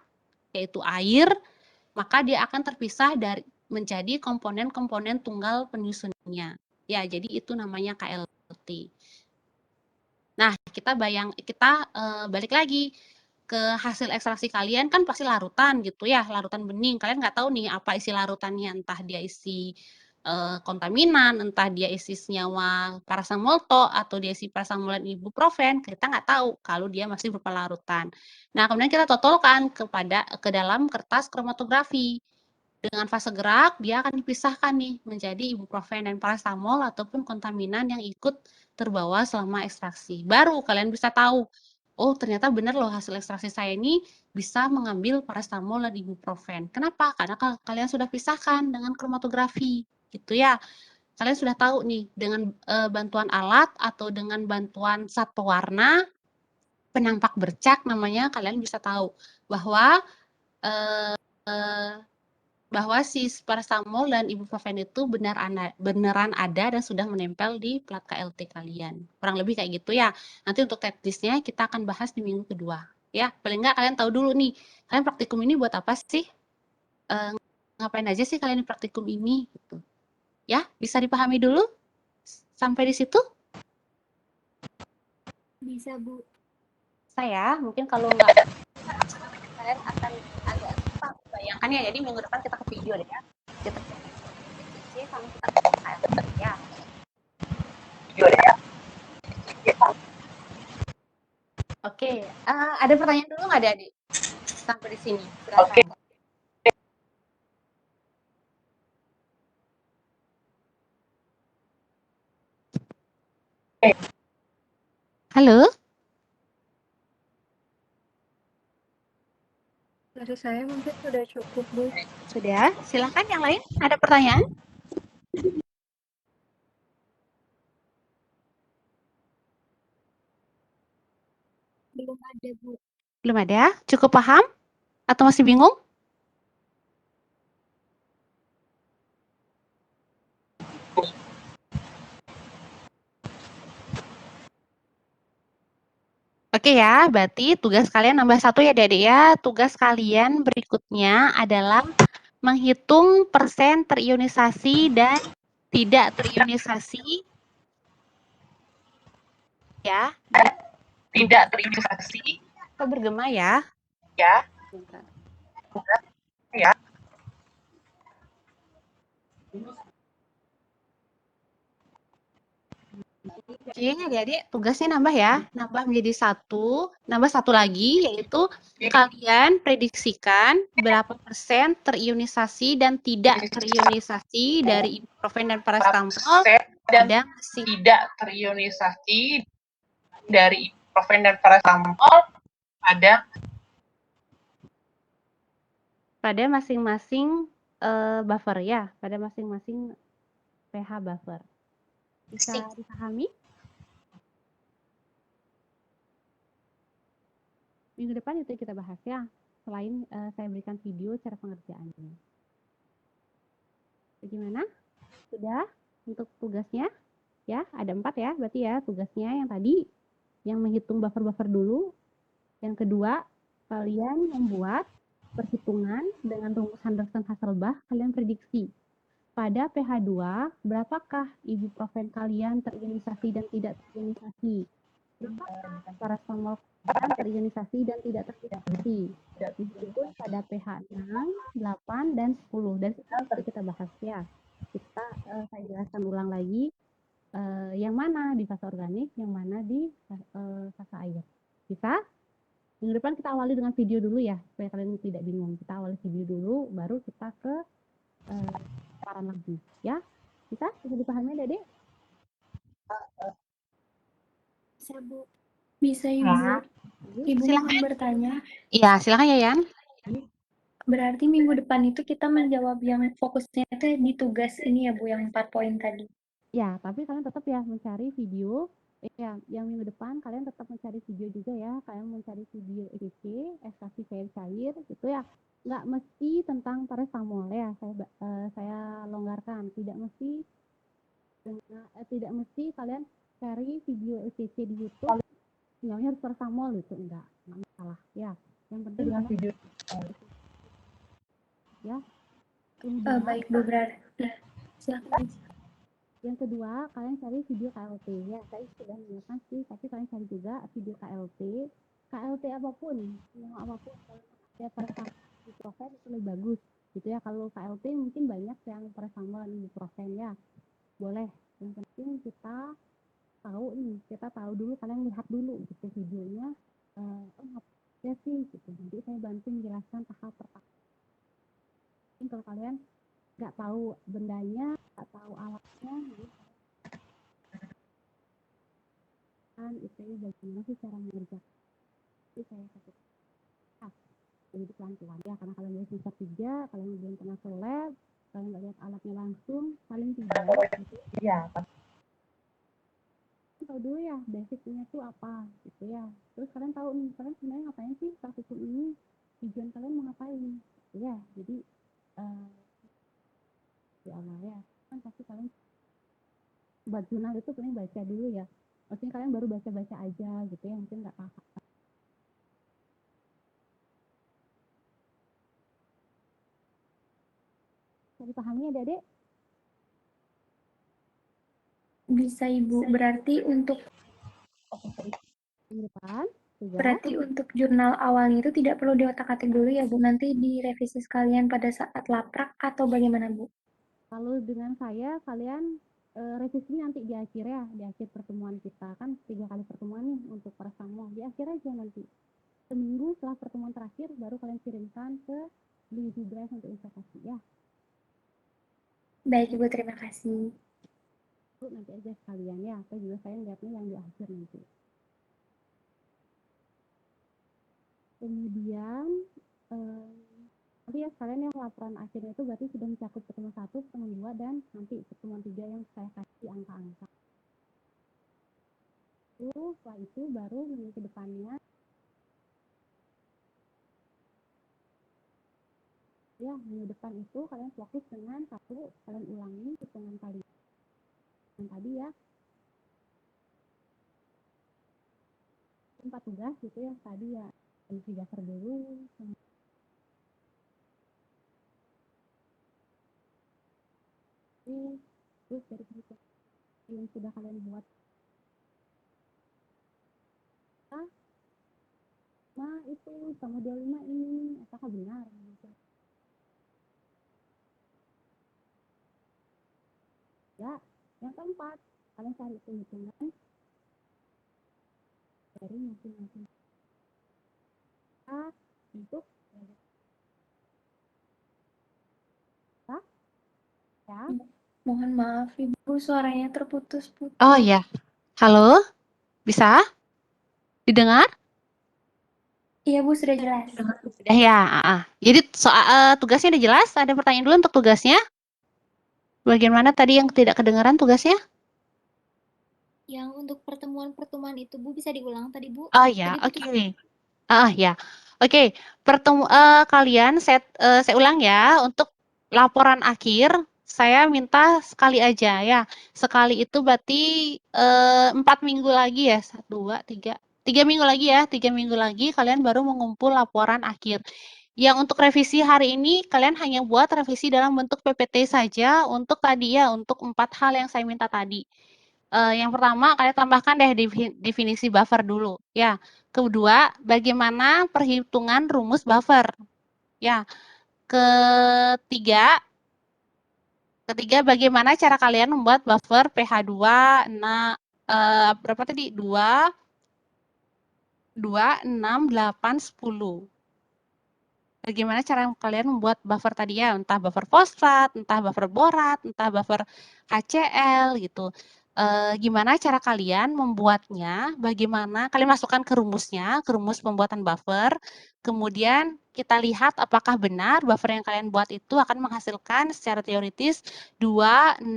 yaitu air, maka dia akan terpisah dari menjadi komponen-komponen tunggal penyusunnya. Ya, jadi itu namanya KLT. Nah, kita balik lagi ke hasil ekstraksi kalian kan pasti larutan gitu ya, larutan bening. Kalian nggak tahu nih apa isi larutannya, entah dia isi kontaminan, entah dia isi senyawa paracetamol atau dia isi paracetamol dan ibuprofen, kita nggak tahu kalau dia masih berupa larutan. Nah, kemudian kita totolkan ke dalam kertas kromatografi. Dengan fase gerak, dia akan dipisahkan nih menjadi ibuprofen dan paracetamol ataupun kontaminan yang ikut terbawa selama ekstraksi. Baru kalian bisa tahu, oh ternyata benar loh hasil ekstraksi saya ini bisa mengambil paracetamol dan ibuprofen. Kenapa? Karena kalian sudah pisahkan dengan kromatografi, gitu ya. Kalian sudah tahu nih dengan bantuan alat atau dengan bantuan zat pewarna penampak bercak namanya, kalian bisa tahu bahwa si paracetamol dan ibuprofen itu beneran ada dan sudah menempel di plat KLT kalian. Kurang lebih kayak gitu ya. Nanti untuk teknisnya kita akan bahas di minggu kedua. Ya, paling nggak kalian tahu dulu nih, kalian praktikum ini buat apa sih? Ngapain aja sih kalian di praktikum ini? Gitu. Ya, bisa dipahami dulu? Sampai di situ? Bisa, Bu. Saya mungkin kalau nggak kalian akan agak susah bayangkan ya. Jadi minggu depan kita ke video deh ya. Kita sama kita ke KLT ya. Video deh ya. Oke, ada pertanyaan dulu nggak adik-adik? Sampai di sini. Oke. Halo? Dari saya mungkin sudah cukup, Bu. Sudah, silakan yang lain. Ada pertanyaan? Belum ada, Bu. Belum ada? Cukup paham? Atau masih bingung? Oke ya, berarti tugas kalian nambah 1 ya Adik-adik ya. Tugas kalian berikutnya adalah menghitung persen terionisasi dan tidak terionisasi ya. Tidak terionisasi. Kok bergema ya? Ya. Ya. Oke, adik-adik tugasnya nambah ya. Nambah menjadi 1, nambah 1 lagi yaitu kalian prediksikan berapa persen terionisasi dan tidak terionisasi dari ibuprofen dan paracetamol pada masing Tidak terionisasi dari ibuprofen dan paracetamol pada masing-masing buffer ya, pada masing-masing pH buffer. Bisa dipahami? Minggu depan itu kita bahas ya, selain saya berikan video cara pengerjaannya. Bagaimana? Sudah untuk tugasnya? Ya, ada 4 ya, berarti ya tugasnya yang tadi, yang menghitung buffer-buffer dulu. Yang kedua, kalian membuat perhitungan dengan rumus Henderson-Hasselbalch, kalian prediksi. Pada pH 2, berapakah ibuprofen kalian terionisasi dan tidak terionisasi? Berapakah paracetamol kalian terionisasi dan tidak terionisasi? Meskipun pada pH 6, 8, dan 10. Dan sekarang kita bahas ya. Saya jelaskan ulang lagi. Yang mana di fase organik, yang mana di fase air. Bisa? Minggu depan kita awali dengan video dulu ya, supaya kalian tidak bingung. Kita awali video dulu, baru kita ke paparan lagi. Ya? Bisa dipahami Dede? Bisa, Bu. Bisa, Ibu. Ibu Silakan. mau bertanya. Iya, silakan Yayan. Berarti minggu depan itu kita menjawab yang fokusnya itu di tugas ini ya, Bu, yang 4 poin tadi. Ya, tapi kalian tetap ya mencari video. Yang minggu depan kalian tetap mencari video juga ya. Kalian mencari video ECC, ekstraksi cair-cair, gitu ya. Nggak mesti tentang paracetamol ya. Saya longgarkan. Tidak mesti kalian cari video ECC di YouTube. Tinggalnya harus paracetamol itu enggak masalah ya. Yang penting video. Ya. Baik, Bu, berarti. Silakan. Yang kedua, kalian cari video KLT ya. Saya sudah menyiapkan sih, tapi kalian cari juga video KLT. KLT apapun, yang apapun kalau ada paracetamol ibuprofen itu lebih bagus, gitu ya. Kalau KLT mungkin banyak yang paracetamol dan ibuprofen ya. Boleh. Yang penting kita tahu dulu, kalian lihat dulu gitu videonya. Ya sih, gitu. Nanti saya bantu menjelaskan tahap per tahap. Kalau kalian nggak tahu bendanya, nggak tahu alatnya, kan itu bagaimana sih cara mengerjakan. Jadi saya kasih jadi pelan-pelan ya, karena kalian dari semester 3, kalian belum pernah ke lab, kalian nggak lihat alatnya langsung, paling tidak. Gitu. Ya. Tahu dulu ya basicnya tuh apa, gitu ya. Terus kalian tahu nih, kalian sebenarnya ngapain sih praktikum ini, tujuan kalian mau ngapain, gitu ya. Jadi di awal ya, kan pasti kalian buat jurnal itu kalian baca dulu ya. Maksudnya kalian baru baca-baca aja gitu ya, mungkin nggak paham. Bisa dipahami ya Dede? Bisa, Ibu. Berarti untuk depan, berarti untuk jurnal awalnya itu tidak perlu diotak-atik dulu ya, Bu. Nanti direvisi sekalian pada saat laprak atau bagaimana, Bu? Kalau dengan saya, kalian revisinya nanti di akhir ya, di akhir pertemuan kita. Kan 3 kali pertemuan nih untuk paracetamol. Di akhir aja nanti. Seminggu setelah pertemuan terakhir, baru kalian kirimkan ke Lidi Drive untuk investasi ya. Baik, Ibu. Terima kasih. Nanti aja sekalian ya, atau juga saya lihatnya yang di akhir nanti. Kemudian nanti ya sekalian yang laporan akhirnya itu berarti sudah mencakup pertemuan 1, pertemuan 2, dan nanti pertemuan 3 yang saya kasih angka-angka. Setelah itu baru minggu ke depannya ya, minggu depan itu kalian fokus dengan satu, kalian ulangi hitungan kali yang tadi ya. 4 tugas gitu ya tadi ya isi dasar dulu. Terus dari situ yang sudah kalian buat itu sama 25 ini apakah benar gitu. Ya, yang keempat kalian cari hitungan dari masing-masing untuk ya. Mohon maaf Ibu, suaranya terputus-putus. Oh ya, halo, bisa didengar? Iya Bu, sudah jelas. Sudah ya. Jadi soal tugasnya udah jelas. Ada pertanyaan dulu untuk tugasnya? Bagian mana tadi yang tidak kedengaran tugasnya? Yang untuk pertemuan-pertemuan itu Bu bisa diulang tadi Bu? Oh ya, Tadi oke. Ya. Oke, kalian saya ulang ya, untuk laporan akhir saya minta sekali aja ya. Sekali itu berarti 4 minggu lagi ya. 1, 2, 3. 3 minggu lagi ya. 3 minggu lagi kalian baru mengumpul laporan akhir. Yang untuk revisi hari ini kalian hanya buat revisi dalam bentuk PPT saja untuk tadi ya, untuk 4 hal yang saya minta tadi. Yang pertama kalian tambahkan deh definisi buffer dulu ya. Kedua, bagaimana perhitungan rumus buffer. Ya. Ketiga, bagaimana cara kalian membuat buffer pH 2, berapa tadi? 2, 6, 8, 10. Bagaimana cara kalian membuat buffer tadi ya, entah buffer fosfat, entah buffer borat, entah buffer HCl gitu. Gimana cara kalian membuatnya, bagaimana kalian masukkan ke rumusnya, ke rumus pembuatan buffer, kemudian kita lihat apakah benar buffer yang kalian buat itu akan menghasilkan secara teoritis 2, 6,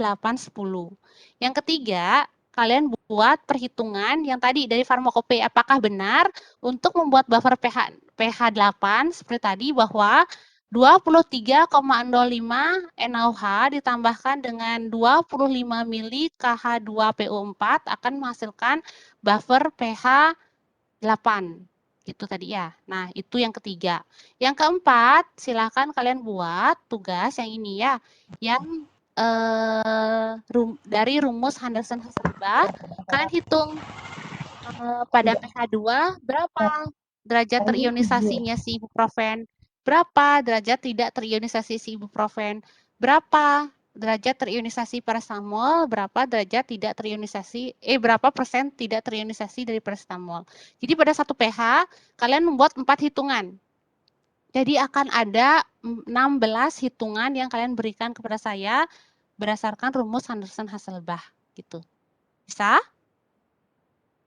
8, 10. Yang ketiga, kalian buat perhitungan yang tadi dari farmakope, apakah benar untuk membuat buffer pH 8 seperti tadi bahwa 23,05 NaOH ditambahkan dengan 25 mili KH2PO4 akan menghasilkan buffer pH 8. Gitu tadi ya. Nah, itu yang ketiga. Yang keempat, silakan kalian buat tugas yang ini ya. Yang dari rumus Henderson-Hasselbalch, kalian hitung pada pH 2 berapa derajat terionisasinya si ibuprofen, berapa derajat tidak terionisasi si ibuprofen, berapa derajat terionisasi paracetamol, berapa derajat tidak terionisasi, berapa persen tidak terionisasi dari paracetamol. Jadi pada satu pH, kalian membuat 4 hitungan. Jadi akan ada 16 hitungan yang kalian berikan kepada saya berdasarkan rumus Henderson-Hasselbalch gitu. Bisa?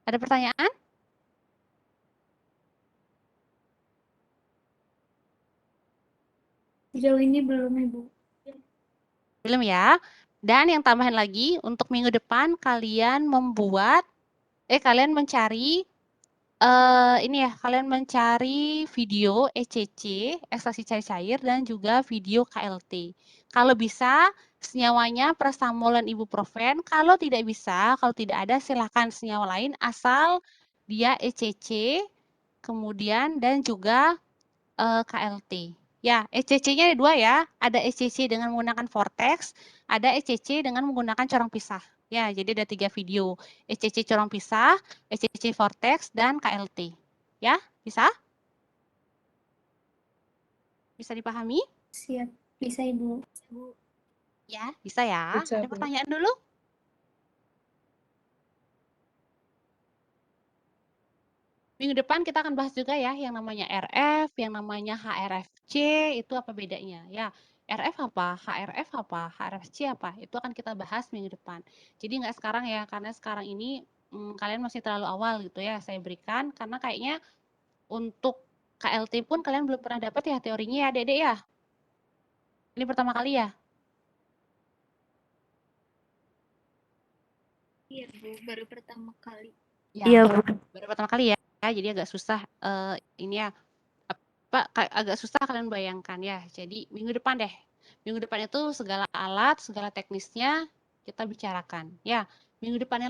Ada pertanyaan? Sejauh ini belum Ibu. Belum ya. Dan yang tambahan lagi, untuk minggu depan kalian kalian mencari kalian mencari video ECC, ekstraksi cair-cair, dan juga video KLT. Kalau bisa, senyawanya paracetamol dan ibuprofen. Kalau tidak bisa, kalau tidak ada, silakan senyawa lain, asal dia ECC, kemudian dan juga KLT. Ya, ECC-nya ada 2 ya. Ada ECC dengan menggunakan vortex, ada ECC dengan menggunakan corong pisah. Ya, jadi ada 3 video. ECC corong pisah, ECC vortex, dan KLT. Ya, bisa? Bisa dipahami? Siap, bisa Ibu. Ya, bisa ya. Ada pertanyaan dulu? Minggu depan kita akan bahas juga ya yang namanya RF, yang namanya HRFC, itu apa bedanya ya. RF apa, HRF apa, HRFC apa, itu akan kita bahas minggu depan. Jadi nggak sekarang ya, karena sekarang ini kalian masih terlalu awal gitu ya saya berikan, karena kayaknya untuk KLT pun kalian belum pernah dapat ya teorinya ya Dede ya. Ini pertama kali ya? Iya Bu, baru pertama kali. Ya, Iya Bu. baru pertama kali ya, jadi agak susah ini ya. Agak susah kalian bayangkan ya. Jadi minggu depan deh. Minggu depan itu segala alat, segala teknisnya kita bicarakan. Ya, minggu depannya